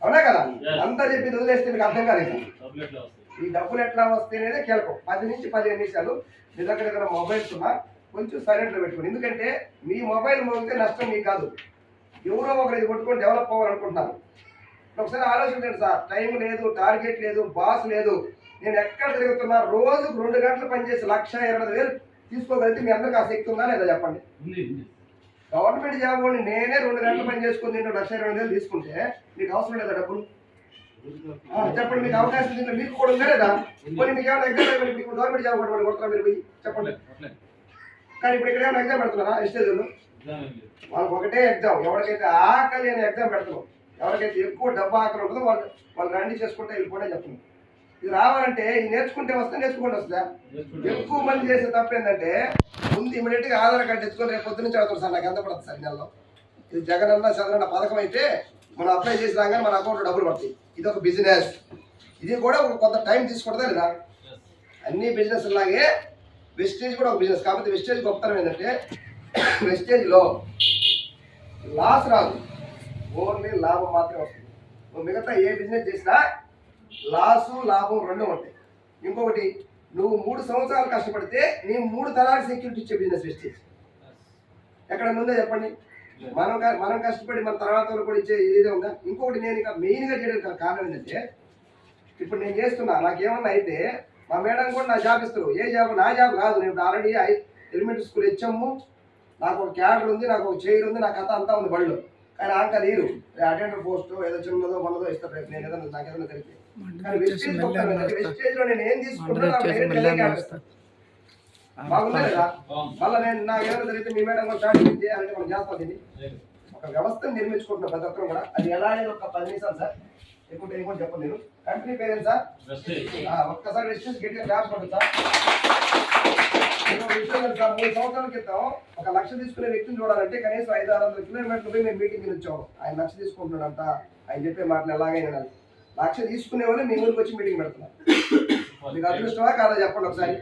Speaker 2: అవునా కదా? అంతా చెప్పి వదిలేస్తే మీకు అర్థం కాదు. ఈ డబ్బులు ఎట్లా వస్తాయి అనేది కీలకం. 10 నుంచి 15 నిమిషాలు మీ దగ్గర మొబైల్స్ ఉన్నా కొంచెం సైలెంట్లో పెట్టుకోండి. ఎందుకంటే మీ మొబైల్ మోగితే నష్టం మీకు కాదు, ఎవరో ఒకరు ఇది కొట్టుకొని డెవలప్ అవ్వాలనుకుంటున్నారు. ఒకసారి ఆలోచించండి సార్, టైం లేదు, టార్గెట్ లేదు, బాస్ లేదు, నేను ఎక్కడ తిరుగుతున్నా, రోజు 2 గంటలు పనిచేసి 1,20,000 తీసుకోగలిగితే మీ అందరికి ఆ శక్తి ఉందా లేదా చెప్పండి. గవర్నమెంట్ జాబ్ వాళ్ళు నేనే 2 గంటలు పని చేసుకుని నేను 1,20,000 తీసుకుంటే మీకు అవసరం లేదా డబ్బులు? చెప్పండి, మీకు అవకాశం దీంట్లో మీకు కూడా ఉందా లేదా? కొన్ని మీకు ఏమైనా ఎగ్జామ్ ఇప్పుడు గవర్నమెంట్ జాబ్ కూడా కొడతారా మీరు పోయి చెప్పండి. కానీ ఇప్పుడు ఇక్కడ ఏమైనా ఎగ్జామ్ పెడుతున్నారా ఎస్టేజ్లో? వాళ్ళకి ఒకటే ఎగ్జామ్, ఎవరికైతే ఆకలి అనే ఎగ్జామ్ పెడుతున్నాం, ఎవరికైతే ఎక్కువ డబ్బు ఆకలి ఉంటుందో వాళ్ళు రండి చేసుకుంటే వెళ్ళిపోతే చెప్తున్నాం. ఇది రావాలంటే ఇది నేర్చుకుంటే వస్తే నేర్చుకుంటే వస్తుందా? ఎక్కువ మంది చేసే తప్పు ఏంటంటే ముందు ఇమీడియట్గా ఆధార్ కార్డు తెచ్చుకొని రేపు పొద్దున్నుంచి అడుగుతారు సార్ నాకు ఎంత పడుతుంది సార్ నెలలో. ఇది జగనన్న చదవన్న పథకం అయితే మనం అప్లై చేసి రాగానే మన అకౌంట్లో డబ్బులు పడతాయి. ఇది ఒక బిజినెస్, ఇది కూడా ఒక కొంత టైం తీసుకుంటుందా లేదా? అన్ని బిజినెస్ లాగే వెస్టేజ్ కూడా ఒక బిజినెస్. కాకపోతే వెస్టేజ్ గొప్పతనం ఏంటంటే వెస్టేజ్లో లాస్ రాదు, ఓన్లీ లాభం మాత్రమే వస్తుంది. నువ్వు మిగతా ఏ బిజినెస్ చేసినా లాసు లాభం 2 ఉంటాయి. ఇంకొకటి, నువ్వు 3 సంవత్సరాలు కష్టపడితే నీ 3 తరాలు సెక్యూరిటీ ఇచ్చే బిజినెస్ వెస్టేజ్. ఎక్కడ ఉందో చెప్పండి. మనం కష్టపడి మన తర్వాత కూడా ఇచ్చే ఏదో ఉందా? ఇంకొకటి, నేను ఇక మెయిన్గా చేయడానికి కారణం ఏంటంటే, ఇప్పుడు నేను చేస్తున్నా, నాకేమన్నా అయితే మా మేడం కూడా నా జాబ్ ఇస్తారు. ఏ జాబ్? నా జాబ్ కాదు, నేను ఆల్రెడీ ఎలిమెంటరీ స్కూల్ హెచ్ఎమ్, నాకు ఒక క్యాడర్ ఉంది, నాకు ఒక చైర్ ఉంది, నా కథ అంతా ఉంది బళ్ళు. కానీ ఆంక నీరు అటెండర్ పోస్ట్ ఏదో చిన్నదో మనదో ఇస్తారు రేపు నేను ఏదైనా నాకు ఏదైనా తెలిపి. కానీ వెస్టేజ్ లో నేను ఏం తీసుకుంటున్నా బాగుందా లేదా? మళ్ళీ నేను నాకు ఏదైనా జరిగితే మీ మేడం కూడా స్టార్ట్ చేయాలంటే మనం చేస్తాం. దీన్ని ఒక వ్యవస్థను నిర్మించుకుంటున్నాం ప్రతి ఒక్కరు కూడా. అది ఎలా అనేది ఒక 10 నిమిషాలు సార్, ఎక్కువ ఏమో చెప్పండి. నేను కంపెనీ పేరేంటి సార్? ఒక్కసారి వెస్టేజ్ గట్టిగా క్లాస్ పడుతుంది సార్. 3 సంవత్సరాల క్రితం 1 లక్ష తీసుకునే వ్యక్తిని చూడాలంటే కనీసం 500-600 కిలోమీటర్లు పోయి మేము మీటింగ్ వచ్చాం. ఆయన 1 లక్ష తీసుకుంటున్నాడంట, ఆయన చెప్పే మాటలు ఎలాగైనా 1 లక్ష తీసుకునే వాళ్ళు మీ ఊరికి వచ్చి మీటింగ్ పెడుతున్నారు. మీకు అదృష్టమా కాదా చెప్పండి ఒకసారి.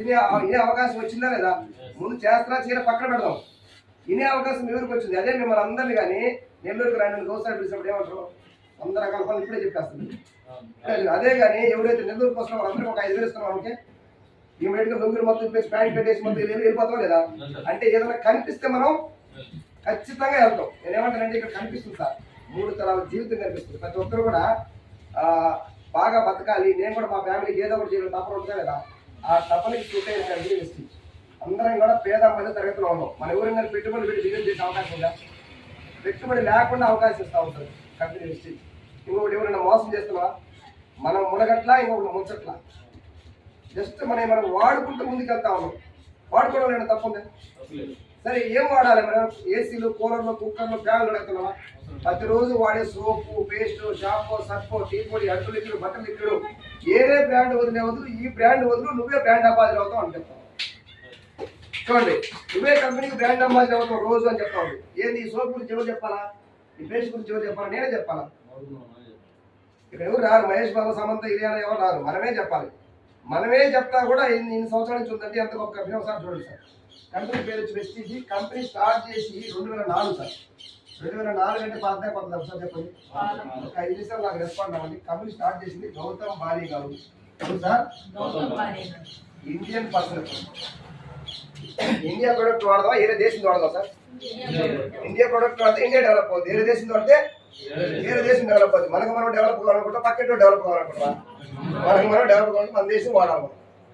Speaker 2: ఇనే అవకాశం వచ్చిందా లేదా? ముందు చేస్తున్నా చీర పక్కన పెడదాం. ఇనే అవకాశం మీ ఊరికి వచ్చింది. అదే మిమ్మల్ని అందరినీ కానీ నెల్లూరుకి రండి గోసారి పిలిచినప్పుడు ఏమంటారు? 100 రకాల పనులు ఇప్పుడే చెప్పేస్తుంది. అదే కానీ ఎవరైతే నెల్లూరుకి వస్తున్నారో వాళ్ళందరికీ ఒక 5,000 ఇస్తున్నాం మనకి, ఇమీడియట్గా లొంగులు మొత్తం ఇప్పేసి ప్యాంట్ పెట్టేసి మొత్తం వెళ్ళిపోతాం లేదా? అంటే ఏదైనా కనిపిస్తే మనం ఖచ్చితంగా వెళ్తాం. నేనేమంటానంటే ఇక్కడ కనిపిస్తుంది సార్, 3 తరాల జీవితం కనిపిస్తుంది. ప్రతి ఒక్కరు కూడా బాగా బతకాలి, నేను కూడా మా ఫ్యామిలీకి ఏదో ఒకటి చేయాలి తప్పని ఉంటుంది కదా. ఆ తప్పనికి చూసే వెస్టేజ్. అందరం కూడా పేద మధ్య తరగతిలో ఉన్నాం. మన ఎవరైనా పెట్టుబడి పెట్టి బిజినెస్ చేసే అవకాశం ఉందా? పెట్టుబడి లేకుండా అవకాశం ఇస్తూ ఉంటుంది కంపెనీ వెస్టేజ్. ఇంకొకటి ఎవరైనా మోసం చేస్తున్నా మనం మునగట్లా, ఇంకొకటి ముంచట్లా. జస్ట్ మనం వాడుకుంటూ ముందుకు వెళ్తా ఉన్నాం. వాడుకోవడం లేదా తప్పుందా? సరే ఏం వాడాలి మనం? ఏసీలు, కూలర్లు, కుక్కర్లు, ఫ్యాన్లు అడుగుతున్నావా? ప్రతిరోజు వాడే సోపు, పేస్ట్, షాంపూ, సర్ఫ్, టీ పొడి, అడ్డు లిక్విడ్, బట్టలు లిక్విడ్, ఏదే బ్రాండ్ వదిలే వదులు, ఈ బ్రాండ్ వదులు, నువ్వే బ్రాండ్ అంబాసిడర్ అవుతావు అని చెప్తావు. చూడండి, నువ్వే కంపెనీకి బ్రాండ్ అంబాసిడర్ అవుతావు రోజు అని చెప్తావు. ఏంది ఈ సోప్ గురించి ఎవరు చెప్పాలా? ఈ పేస్ట్ గురించి ఎవరు చెప్పాలా? నేనే చెప్పాలా? ఇక్కడ ఎవరు రారు, మహేష్ బాబు, సమంత, ఇలియానా ఎవరు రారు, మనమే చెప్పాలి. మనమే చెప్తా కూడా ఇన్ని సంవత్సరాల నుంచి ఉందంటే ఎంత గొప్ప కంపెనీ ఒకసారి చూడండి సార్. కంపెనీ పేరు వచ్చి వెస్టీజ్. కంపెనీ స్టార్ట్ చేసి 2004 సార్. 2004 అంటే పాత కొత్త ఒకసారి చెప్పండి. ఒక 5 నిమిషాలు నాకు రెస్పాండ్ అవ్వండి. కంపెనీ స్టార్ట్ చేసింది గౌతమ్ బాలి గారు sir. Indian person. India product వాడదాం, వేరే దేశం వాడదాం సార్. ఇండియా ప్రొడక్ట్ వాడితే ఇండియా డెవలప్ అవుతుంది, వేరే దేశం వాడితే వేరే దేశం డెవలప్ అవుతుంది. మనకు మనం డెవలప్ కావాలనుకుంటా, పక్కన డెవలప్ కావాలనుకుంటా, మనకు మనం డెవలప్ కావాలి, మన దేశం వాడాలి.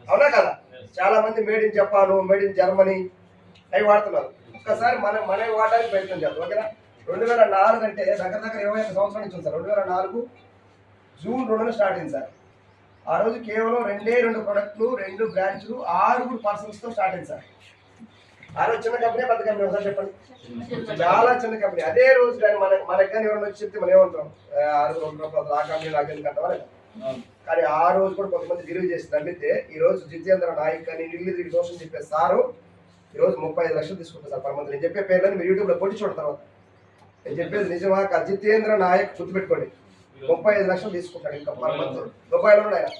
Speaker 2: అవునా కదా? చాలా మంది made in Japan, made in Germany, అవి వాడుతున్నారు. ఒక్కసారి మనవి వాడడానికి ప్రయత్నం చేద్దాం, ఓకేనా? 2004 అంటే దగ్గర 21 సంవత్సరాల నుంచి ఉంది సార్. 2004 జూన్ 2న స్టార్ట్ అయింది సార్. ఆ రోజు కేవలం 2 ప్రొడక్ట్లు, 2 బ్రాంచ్లు, 6 పర్సన్స్తో స్టార్ట్ అయింది సార్. ఆ రోజు చిన్న కంపెనీ, పెద్ద కంపెనీ ఒకసారి చెప్పండి. చాలా చిన్న కంపెనీ. అదే రోజు కానీ మనకి కానీ ఎవరైనా వచ్చి చెప్తే మనం ఏమంటాం, 6 రూపాయలు ఆ కంపెనీ నాకు ఎందుకంటాం. కానీ ఆ రోజు కూడా కొంతమంది విలువ చేసి తగ్గితే ఈ రోజు జితేంద్ర నాయక్ అని నీళ్ళు దోషం చెప్పే సారు ఈరోజు 35 లక్షలు తీసుకుంటారు సార్ పర్ మంత్. నేను చెప్పే పేర్లని మీరు యూట్యూబ్లో కొట్టి చూడతారు తర్వాత. నేను చెప్పేది నిజమా? జితేంద్ర నాయక్ గుర్తుపెట్టుకోండి, 35 లక్షలు తీసుకుంటాడు ఇంకా పర్ మంత్. దుబాయ్లో ఉన్నాడు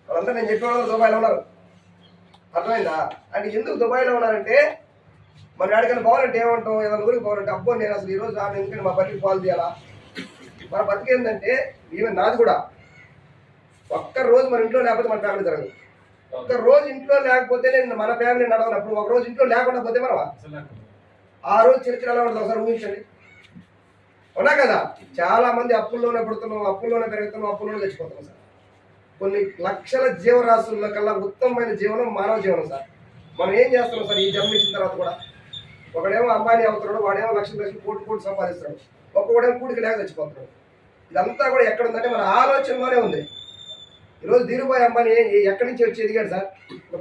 Speaker 2: వాళ్ళందరూ. నేను చెప్పే వాళ్ళు దుబాయ్లో ఉన్నారు, అర్థమైందా? అంటే ఎందుకు దుబాయ్లో ఉన్నారంటే మన ఎక్కడికైనా పోవాలంటే ఏమంటాం, ఏదైనా ఊరికి పోవాలంటే అబ్బో నేను అసలు ఈరోజు రాను, ఎందుకంటే మా బతికి పాలు తీయాలా. మన బతికి ఏంటంటే ఈవెన్ నాది కూడా, ఒక్క రోజు మన ఇంట్లో లేకపోతే మన ఫ్యామిలీ జరగదు. ఒక్క రోజు ఇంట్లో లేకపోతే నేను మన ఫ్యామిలీ నడవనప్పుడు ఒక రోజు ఇంట్లో లేకుండా పోతే మనం ఆ రోజు చరిత్ర ఎలా ఉంటుంది ఒకసారి ఊహించండి. ఉన్నా కదా? చాలా మంది అప్పుల్లోనే పుడుతున్నాం, అప్పుల్లోనే పెరుగుతున్నాం, అప్పుల్లోనే తెచ్చిపోతున్నాం సార్. కొన్ని లక్షల జీవరాశుల్లో కల్లా ఉత్తమమైన జీవనం మానవ జీవనం సార్. మనం ఏం చేస్తున్నాం సార్ ఈ జన్మించిన తర్వాత కూడా? ఒకడేమో అంబానీ అవుతున్నాడు, వాడేమో లక్షలు కోట్లు సంపాదిస్తున్నాడు, ఒక్కొక్కడేమో కూడికి లేక తెచ్చిపోతున్నాడు. ఇదంతా కూడా ఎక్కడ ఉందంటే మన ఆలోచనలోనే ఉంది. ఈరోజు ధీరుభాయ్ అంబానీ ఎక్కడి నుంచి వచ్చి ఎదిగాడు సార్?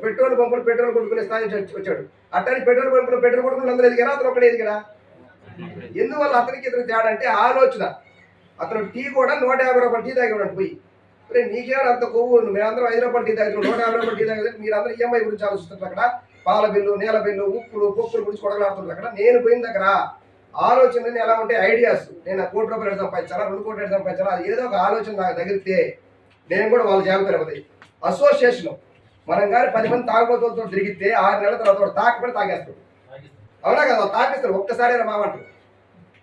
Speaker 2: పెట్రోల్ బంకులు పెట్రోల్ కొట్టుకునే స్థాయి నుంచి వచ్చాడు. అట్టని పెట్రోల్ బంకులు పెట్రోల్ కొట్టుకుని అందరూ ఎదిగారా? అతను ఒకటే ఎదిగాడా? ఎందువల్ల అతనికి ఇతను తేడా అంటే ఆలోచన. అతను టీ కూడా 150 రూపాయలు టీ తాగేవాడు పోయి. నీకేమైనా అంత కొవ్వు, మేమందరం 5 రూపాయలు టీ తాగుతున్నాం, 150 రూపాయలు టీ తాగేది. మీరందరూ ఈఎంఐ గురించి ఆలోచిస్తున్నారు అక్కడ, పాల బిల్లు, నీళ్ళ బిల్లు, ఉప్పులు పొక్కులు గురించి కొడగలాడుతున్నారు అక్కడ. నేను పోయిన దగ్గర ఆలోచనలు ఎలా ఉంటాయి, ఐడియాస్. నేను 1 కోటి రూపాయలు సంపాదించాలా, 2 కోట్లు సంపాదించాలా, అది ఏదో ఒక ఆలోచన నాకు తగిలితే నేను కూడా వాళ్ళ జాగ్రత్త అవుతాయి. అసోసియేషన్ మనం కానీ 10 మంది తాగుబోతులతో తిరిగితే 6 నెలల తర్వాత తాకపోయి తాగేస్తాడు. అవునా కదా? తాగేస్తారు ఒక్కసారి మామంటారు,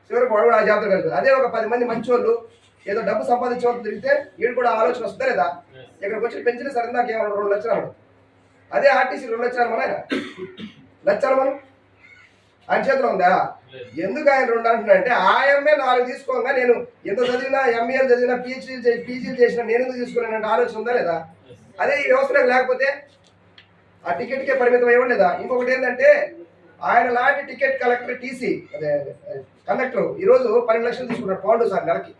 Speaker 2: చివరికి వాడు కూడా ఆ జాగ్రత్త కలుగుతుంది. అదే ఒక 10 మంది మంచి వాళ్ళు ఏదో డబ్బు సంపాదించే వాళ్ళు తిరిగితే వీడు కూడా ఆలోచన వస్తుందా లేదా? ఇక్కడికి వచ్చి పెంచిన సరే నాకు ఏమన్నా 2 లక్షలు అన్నాడు. అదే ఆర్టీసీ 2 లక్షలు మన ఆయన లక్షలు మనం ఆయన చేతిలో ఉందా? ఎందుకు ఆయన 2 అంటున్నాడంటే ఆయమ్మే 4 తీసుకోగా నేను ఎంత చదివినా, ఎంఏలు చదివినా, పీజీలు చేసినా నేను ఎందుకు తీసుకున్నానంటే ఆలోచన ఉందా లేదా? అదే ఈ వ్యవస్థలో లేకపోతే ఆ టికెట్కే పరిమితం అయ్యి లేదా? ఇంకొకటి ఏంటంటే ఆయన లాంటి టికెట్ కలెక్టర్ టీసీ అదే కండక్టర్ ఈరోజు 12 లక్షలు తీసుకున్నాడు పౌండ్ సార్ నెలకి.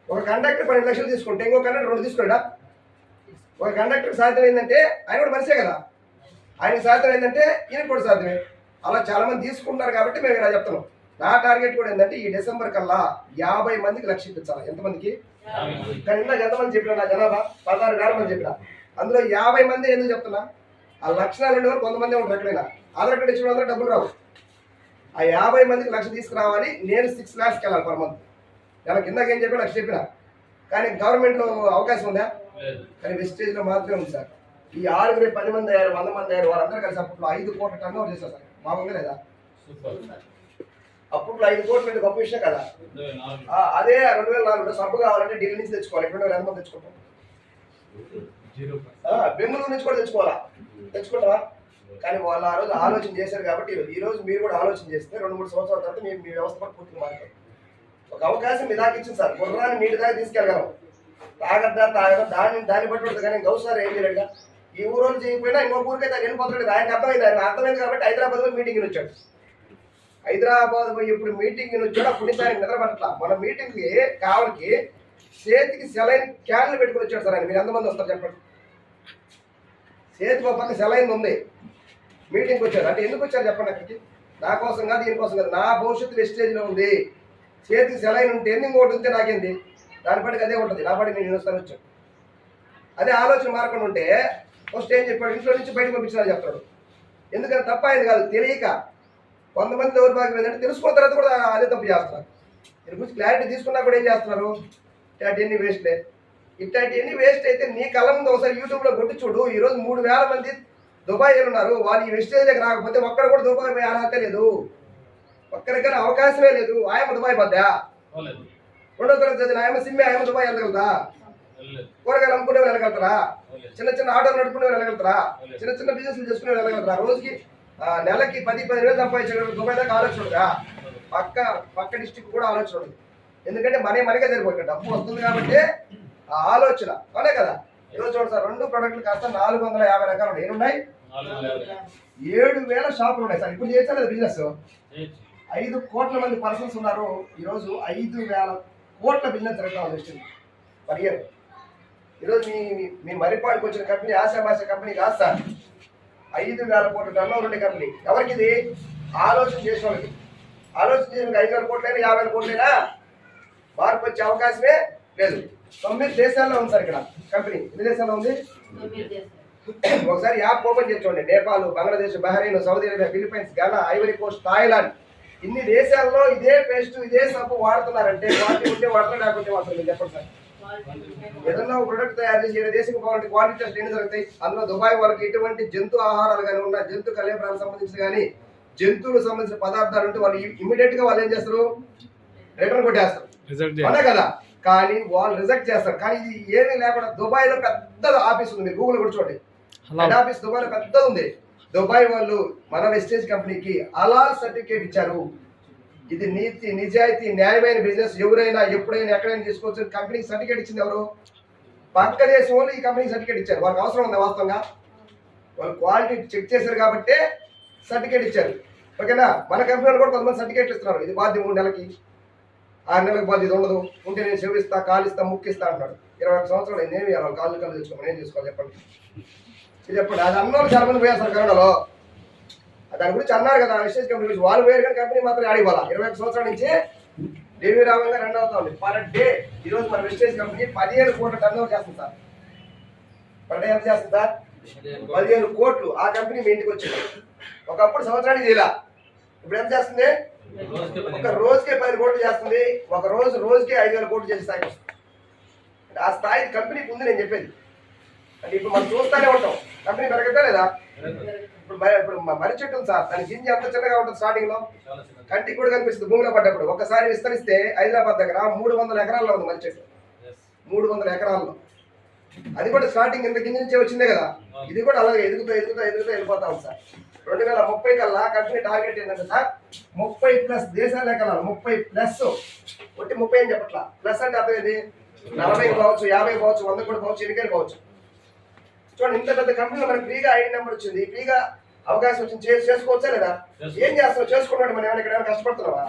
Speaker 2: ఒక కండక్టర్ 12 లక్షలు తీసుకుంటే ఇంకో కండక్టర్ 2 తీసుకున్నాడా? ఒక కండక్టర్ సాధ్యం ఏంటంటే ఆయన కూడా మనిషే కదా, ఆయనకి సాధ్యం ఏంటంటే ఈయన కూడా సాధ్యమే. అలా చాలా మంది తీసుకుంటారు కాబట్టి మేము ఇలా చెప్తున్నాం. నా టార్గెట్ కూడా ఏంటంటే ఈ డిసెంబర్ కల్లా 50 మందికి లక్ష ఇప్పించాలి. ఎంతమందికి? కానీ ఇందాక ఎంతమంది చెప్పినా నా జనాభా 16,000 మంది చెప్పిన, అందులో 50 మంది ఎందుకు చెప్తున్నా, ఆ లక్షణాలు ఉండేవారు కొంతమంది ఉంటారు. ఎక్కడైనా ఆధార్ కార్డు ఇచ్చిన వాళ్ళందరూ డబ్బులు రావు. ఆ 50 మందికి లక్ష తీసుకురావాలి. నేను 6 lakhsకి వెళ్ళాలి పర్ మంత్. నెల కిందకి ఏం చెప్పి లక్ష చెప్పిన, కానీ గవర్నమెంట్లో అవకాశం ఉందా? కానీ వెస్టేజ్లో మాత్రమే ఉంది సార్. ఈ 6 10 మంది అయ్యారు, 100 మంది అయ్యారు, వాళ్ళందరూ కలిసి అప్పట్లో 5 కోట్ల టర్న్ ఓవర్ చేశారు సార్. మామూలుగా లేదా? అప్పట్లో 5 కోట్లు అంటే గొప్ప విషయం కదా. అదే 2004 సబ్బు కావాలంటే ఢిల్లీ నుంచి తెచ్చుకోవాలి. 2000 మంది తెచ్చుకుంటాం, బెంగళూరు నుంచి కూడా తెచ్చుకుంటావా? కానీ వాళ్ళు ఆ రోజు ఆలోచన చేశారు కాబట్టి ఈ రోజు మీరు కూడా ఆలోచన చేస్తే 2-3 సంవత్సరాల తర్వాత మీ వ్యవస్థ కూడా పూర్తిగా మారుతుంది. ఒక అవకాశం మీ దాకా ఇచ్చింది సార్. గుర్రాన్ని నీటి దాకా తీసుకెళ్ళగలం, తాగద్దా దాన్ని బట్టి ఉంటుంది. కానీ గౌసార్ ఏం చేయలేడుగా, ఈ ఊరోళ్ళు చేయకపోయినా ఇంకొక ఊరికైతే ఆయన వెళ్ళిపోతున్నాడు. ఆయనకు అర్థమైంది కాబట్టి హైదరాబాద్ పోయి మీటింగ్ వచ్చాడు. హైదరాబాద్ పోయి ఇప్పుడు మీటింగ్ వచ్చాడు. అప్పుడు నుంచి ఆయన నిద్ర పట్టట్లా. మన మీటింగ్కి కావలికి చేతికి సెలైన్ క్యాన్లు పెట్టుకుని వచ్చాడు సార్ ఆయన. మీరు ఎంతమంది వస్తారు చెప్పండి? చేతికి ఒక పక్క సెలైన్ ఉంది, మీటింగ్కి వచ్చారు. అంటే ఎందుకు వచ్చారు చెప్పండి? అక్కడికి నా కోసం కాదు, దీనికోసం కాదు. నా భవిష్యత్తు వెస్టేజ్లో ఉంది. చేతికి సెలైన్ ఉంటే ఎన్ని ఇంకోటి ఉంటే నాకేంది, దాని పాటికి అదే ఉంటుంది. నా పాటికి నేను వస్తాను వచ్చాను. అదే ఆలోచన మార్గం ఉంటే ఫస్ట్ ఏం చెప్పాడు, ఇంట్లో నుంచి బయటకు పంపించాలని చెప్తాడు. ఎందుకంటే తప్ప అయింది కాదు, తెలియక. కొంతమంది దౌర్భాగ్యం ఏంటంటే తెలుసుకున్న తర్వాత కూడా అదే తప్పు చేస్తున్నారు. దీని గురించి క్లారిటీ తీసుకున్నా కూడా ఏం చేస్తున్నారు, ఇట్లాంటివన్నీ వేస్ట్లే. ఇట్లాంటివన్నీ వేస్ట్ అయితే నీ కళ్ళ ముందు ఒకసారి యూట్యూబ్లో కొట్టి చూడు. ఈరోజు 3,000 మంది దుబాయ్ ఉన్నారు. వాళ్ళు ఈ వెస్టేజ్లోకి రాకపోతే ఒక్కడ కూడా దుబాయ్ పోయే అర్హత లేదు, ఒక్కరికైనా అవకాశమే లేదు. ఆయమ్మ దుబాయ్ పోద్దా? 2వ తరగతి చదివిన ఆయమ్మ సిమ్మె ఆయమ్మ దుబాయ్ వెళ్ళగలదా? కూరగాయలు అమ్ముకునే వెళ్ళగలుగుతారా? చిన్న ఆటోలు నడుపుకునే వెళ్ళగలుగుతారా? చిన్న బిజినెస్లు చేసుకునే వెళ్ళగలుగుతారా? రోజుకి నెలకి 10-15 వేలు సంపాదించే దుబాయ్ దాకా ఆలోచన ఉండదా? పక్క డిస్ట్రిక్ట్ కూడా ఆలోచన ఉండదు. ఎందుకంటే మనకే సరిపోతుంది, డబ్బు వస్తుంది కాబట్టి ఆ ఆలోచన. అవునే కదా? ఈరోజు చూడండి సార్, 2 ప్రోడక్ట్లు కాస్త 450 రకాలు ఏమున్నాయి? 7,000 షాపులు ఉన్నాయి సార్. ఇప్పుడు చేసా లేదా బిజినెస్? 5 కోట్ల మంది పర్సన్స్ ఉన్నారు. ఈరోజు 5,000 కోట్ల బిజినెస్ జరుగుతా ఉంది పర్ ఇయర్. ఈరోజు మీ మరిపాడికి వచ్చిన కంపెనీ ఆశామాష కంపెనీ కాదు సార్. 5,000 కోట్ల టర్న్ ఓవర్ ఉండే కంపెనీ. ఎవరికి ఇది? ఆలోచన చేసిన వాళ్ళకి. ఆలోచన చేసిన 5,000 కోట్లైనా 50,000 కోట్లైనా మార్పు వచ్చే అవకాశమే లేదు. 9 దేశాల్లో ఉంది సార్ ఇక్కడ కంపెనీ. ఎన్ని దేశాల్లో ఉంది? ఒకసారి యాప్ ఓపెన్ చేసుకోండి. Nepal, Bangladesh, Bahrain, Saudi Arabia, Philippines, Ghana, Ivory Coast, Thailand, ఇన్ని దేశాల్లో ఇదే పేస్ట్ ఇదే సబ్బు వాడుతున్నారంటే క్వాలిటీ ఉంటే వాడతారు, లేకుంటే వాడతారు. మీరు చెప్పండి సార్. ఏదన్నా ఒక ప్రొడక్ట్ తయారు చేసి దేశం కావాలంటే క్వాలిటీ టెస్ట్ ఎన్ని జరుగుతాయి? అందులో దుబాయ్ వాళ్ళకి ఎటువంటి జంతు ఆహారాలు కానీ ఉన్న జంతు కలేబరాలకు సంబంధించి కానీ జంతువులకు సంబంధించిన పదార్థాలు ఉంటే వాళ్ళు ఇమీడియట్ గా వాళ్ళు ఏం చేస్తారు? రిటర్న్ కొట్టేస్తారు. అనే కదా. కానీ వాళ్ళు రిజెక్ట్ చేస్తారు. కానీ ఇది ఏమీ లేకుండా దుబాయ్ లో పెద్ద ఆఫీస్ ఉంది. మీరు గూగుల్ కూడా చూడండి. హెడ్ ఆఫీస్ దుబాయ్ లో పెద్దది ఉంది. దుబాయ్ వాళ్ళు మన వెస్టేజ్ కంపెనీకి అలాల్ సర్టిఫికేట్ ఇచ్చారు. ఇది నీతి నిజాయితీ న్యాయమైన బిజినెస్. ఎవరైనా ఎప్పుడైనా ఎక్కడైనా తీసుకోవచ్చు. కంపెనీకి సర్టిఫికేట్ ఇచ్చింది ఎవరు? పక్క దేశం వాళ్ళు ఈ కంపెనీకి సర్టిఫికేట్ ఇచ్చారు. వాళ్ళకి అవసరం ఉంది వాస్తవంగా. వాళ్ళు క్వాలిటీ చెక్ చేశారు కాబట్టి సర్టిఫికేట్ ఇచ్చారు. ఓకేనా? మన కంపెనీలో కూడా కొంతమంది సర్టిఫికేట్లు ఇస్తున్నారు. ఇది బాధ్యత 3 నెలలకి 6 నెలలకు బాధ్యత ఇది ఉండదు. ఉంటే నేను చెవిస్తా కాలిస్తా ముక్కిస్తా అంటాడు. 21 సంవత్సరాలు నేనేమి ఇవ్వాలి? కాళ్ళు తెచ్చుకోమని ఏం చేసుకోవాలి చెప్పండి? ఇది చెప్పండి. అది అన్నోళ్ళు చాలా మంది పోయారు సార్ కరోనాలో. దాని గురించి అన్నారు కదా విశేష కంపెనీ గురించి. వాళ్ళు వేరు కానీ కంపెనీ మాత్రం ఆడిపోవాలా. 21 సంవత్సరాల నుంచి దేవి రామంగా రన్ అవుతా ఉంది. పర్ డే ఈరోజు మన విశేష కంపెనీ 15 కోట్ల టర్న్ ఓవర్ చేస్తుంది సార్. పర్ డే ఎంత చేస్తుంది సార్? 15 కోట్లు. ఆ కంపెనీ మీ ఇంటికి వచ్చింది. ఒకప్పుడు సంవత్సరానికి ఇలా. ఇప్పుడు ఎంత చేస్తుంది? ఒక రోజుకే 10 కోట్లు చేస్తుంది. ఒక రోజుకే 5,000 కోట్లు చేసే స్థాయికి వస్తుంది. అంటే ఆ స్థాయి కంపెనీకి ఉంది నేను చెప్పేది. అంటే ఇప్పుడు మనం చూస్తూనే ఉంటాం. కంపెనీ పెరగదా లేదా? ఇప్పుడు మర్రి చెట్టు ఉంది సార్. దాని గింజ ఎంత చిన్నగా ఉంటుంది స్టార్టింగ్ లో, కంటికి కూడా కనిపిస్తుంది భూమిలో పడ్డప్పుడు. ఒకసారి విస్తరిస్తే హైదరాబాద్ దగ్గర 300 ఎకరాల్లో ఉంది మర్రి చెట్టు. 300 ఎకరాల్లో. అది కూడా స్టార్టింగ్ ఇంత గింజ నుంచే వచ్చిందే కదా. ఇది కూడా అలాగే ఎదుగుతూ వెళ్ళిపోతా ఉంది సార్. 2030 కల్లా కంపెనీ టార్గెట్ ఏంటంటే సార్ 30+ దేశాలే కలాలి. 30+. ఒట్టి 30 అని చెప్పట్లా. ప్లస్ అంటే అర్థం ఏంటి? 40 కావచ్చు, 50 కావచ్చు, 100 కూడా కావచ్చు, ఎన్నికలు కావచ్చు. చూడండి, ఇంత పెద్ద కంపెనీలో మనకి ఫ్రీగా ఐడి నెంబర్ వచ్చింది, ఫ్రీగా అవకాశం వచ్చింది. చేసుకోవచ్చా లేదా? ఏం చేస్తావు? చేసుకున్నాడు. మనం ఏమైనా ఇక్కడ కష్టపడుతున్నావా?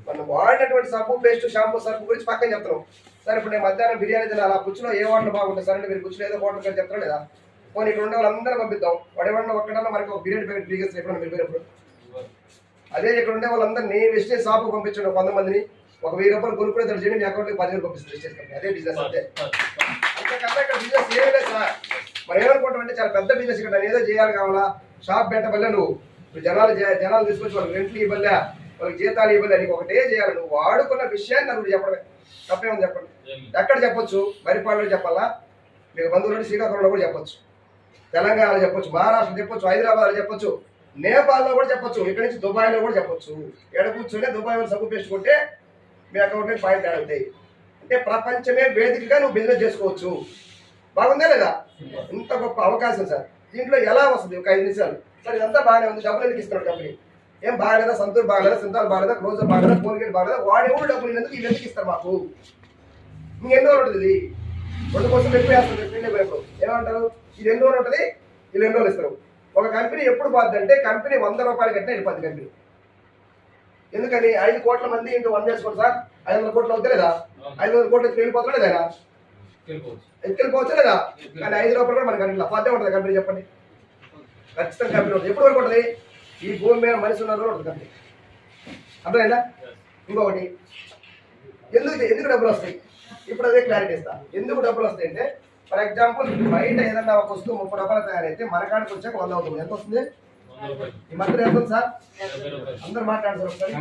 Speaker 2: మనం వాడినటువంటి సబ్బు పేస్ట్ షాంపూ సర్ఫ్ గురించి పక్కన చెప్తున్నాం సార్. ఇప్పుడు నేను మధ్యాహ్నం బిర్యానీ తినాలి. ఆ పుచ్చులో ఏ వాటర్ బాగుంటుంది సార్ అంటే మీరు పుచ్చులో ఏదో వాటర్ కానీ చెప్తారా లేదా? పోనీ ఇక్కడ ఉండే వాళ్ళందరూ పంపిద్దాం. వాడేమన్నా ఒక్కడన్నా మనకి ఒక బిర్యానీ ప్యాకెట్ ఫ్రీగా ఎప్పుడన్నా మీరు పోయినప్పుడు. అదే ఇక్కడ ఉండే వాళ్ళందరినీ వెస్టేజ్ షాపు పంపించండి. 100 మందిని ఒక 1000 రూపాయలు కొనుక్కునే తను చేయండి. మీ అకౌంట్కి 10,000 పంపిస్తుంది వెస్టేజ్ కంపెనీ. అదే బిజినెస్. అంతే. అంతేకాదు ఇక్కడ బిజినెస్ ఏమీ లేదు సార్. మనం ఏమనుకుంటాం అంటే చాలా పెద్ద బిజినెస్ ఇక్కడ ఏదో చేయాలి కావాలా, షాప్ పెట్టబల్లే నువ్వు జనాలు తీసుకొచ్చి వాళ్ళకి రెంట్లు ఇవ్వలే, వాళ్ళకి జీతాలు ఇవ్వలే, నీకు ఒకటే చేయాలి. నువ్వు వాడుకున్న విషయాన్ని నన్ను చెప్పడమే. తప్పేమని చెప్పండి. ఎక్కడ చెప్పొచ్చు? మరిపాడులో చెప్పాలా, మీకు బంధువులు శ్రీకాకుళంలో కూడా చెప్పొచ్చు, తెలంగాణలో చెప్పొచ్చు, మహారాష్ట్రలో చెప్పొచ్చు, హైదరాబాద్లో చెప్పొచ్చు, నేపాల్లో కూడా చెప్పొచ్చు, ఇక్కడ నుంచి దుబాయ్లో కూడా చెప్పొచ్చు. ఎడ కూర్చొని దుబాయ్ వాళ్ళు సబ్బు పేస్ట్ కొంటే మీ అకౌంట్ పాయింట్ యాడ్ అవుతాయి. అంటే ప్రపంచమే వేదికగా నువ్వు బిజినెస్ చేసుకోవచ్చు. బాగుందా లేదా? ఇంత గొప్ప అవకాశం సార్. దీంట్లో ఎలా వస్తుంది? ఒక 5 నిమిషాలు సార్. ఇదంతా బాగానే ఉంది. డబ్బులు ఎందుకు ఇస్తున్నాడు కంపెనీ? ఏం బాగాలేదా? సంతూర్ బాగాలేదా? సింతాల్ బాగాలేదా? క్లోజర్ బాగాలేదా? కోల్గేట్ బాగాలేదా? వాడేవాడు డబ్బులు ఎందుకు ఇవి ఎందుకు ఇస్తారు మాకు? ఇంకెన్నో ఉంటుంది ఇది. 2 కోసం ఎక్కువ వేస్తుంది. ఏమంటారు? ఇది ఎన్నో ఉంటుంది, ఇది 2 రోజులు ఇస్తారు. ఒక కంపెనీ ఎప్పుడు పోద్ది అంటే కంపెనీ 100 రూపాయలు కట్టినా వెళ్ళిపోద్ది కంపెనీ. ఎందుకని? 5 కోట్ల మంది ఇంటూ 100 చేసుకోండి సార్. 500 కోట్లు అవుతా లేదా? 500 కోట్లు వెళ్ళిపోతున్నా లేదా? ఎత్తుకెళ్ళిపోవచ్చు లేదా? కానీ 5 రూపాయలు కూడా మనకి అట్లా పోతే ఉంటుంది కంపెనీ. చెప్పండి. ఖచ్చితంగా కంపెనీ ఉంటుంది. ఎప్పుడు వరకు ఉంటుంది? ఈ భూమి మీద మనిషి ఉన్న ఉంటుంది కంపెనీ. అర్థమైందా? ఇంకొకటి, ఎందుకు డబ్బులు వస్తాయి? ఇప్పుడు అదే క్లారిటీ ఇస్తా. ఎందుకు డబ్బులు వస్తాయి అంటే, ఫర్ ఎగ్జాంపుల్ బయట ఏదన్నా ఒక వస్తువు 30 రూపాయలు తయారైతే మన కాడికి వచ్చాక 100 అవుతుంది. ఎంత వస్తుంది? ఈ మధ్య ఎంత సార్? అందరూ మాట్లాడతారు ఒకసారి.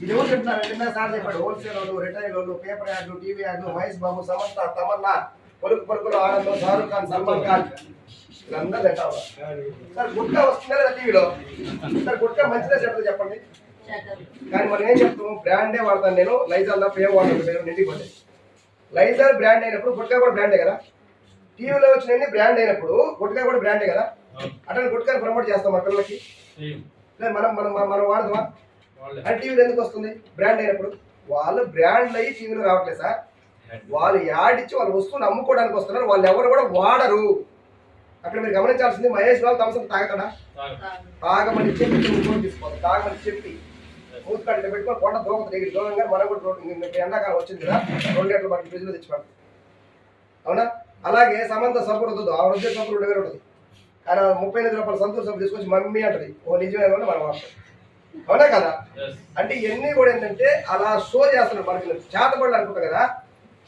Speaker 2: ఇది ఎవరు చెప్తున్నారు? సార్ చెప్పాడు. హోల్సేల్ వాళ్ళు, రిటైల్ వాళ్ళు, పేపర్ యాడ్లు, టీవీ యాడ్లు, మహేష్ బాబు, సమంత, తమన్నా, పలుకులు ఆనందం, షారూక్ ఖాన్, సల్మాన్ ఖాన్, వీళ్ళందరూ పెట్టాలి సార్. గుట్కా వస్తుందా లేదా టీవీలో? సార్ గుట్కా మంచిదే చెప్తుంది చెప్పండి. కానీ మనం ఏం చెప్తాము? బ్రాండే వాడతాను నేను. లైజాల్ తప్ప ఏం వాడతాను ఇంటికి పోతే. లైజాల్ బ్రాండ్ అయినప్పుడు గుట్కా కూడా బ్రాండే కదా. టీవీలో వచ్చిన బ్రాండ్ అయినప్పుడు గుట్కా కూడా బ్రాండే కదా. అట్లా గుట్కాని ప్రమోట్ చేస్తాం మన పిల్లలకి. మనం మనం మనం వాడదామా? అంటే టీవీలో ఎందుకు వస్తుంది? బ్రాండ్ అయినప్పుడు. వాళ్ళు బ్రాండ్లు అయ్యి టీవీలో రావట్లేదు సార్. వాళ్ళు యాడ్ ఇచ్చి వాళ్ళ వస్తువులు అమ్ముకోవడానికి వస్తున్నారు. వాళ్ళు ఎవరు కూడా వాడరు. అక్కడ మీరు గమనించాల్సింది మహేష్ బాబు థమ్స్అప్ తాగతాడా? తాగమని చెప్పి తీసుకోవాలి. తాగమని చెప్పి మూతి కట్ట పెట్టుకొని కొండ దూక దగ్గర దూరంగా మనం కూడా ఎండాకాలం వచ్చింది కదా 2 లీటర్ల బాటిల్ ఫ్రిడ్జ్లో తెచ్చిపెడతాం. అవునా? అలాగే సమంత సబ్బుడు వద్దు, ఆ రోజు సబ్బుడు 2 వేలు ఉంటుంది. కానీ 38 రూపాయల సంతూర్ సబ్బు తీసుకొచ్చి మమ్మీ అంటది. ఓ నిజమే మనం వాడతాం. అవునా కదా? అంటే ఇవన్నీ కూడా ఏంటంటే అలా షో చేస్తున్నారు. మనకి చేతబడులు అనుకుంటాం కదా,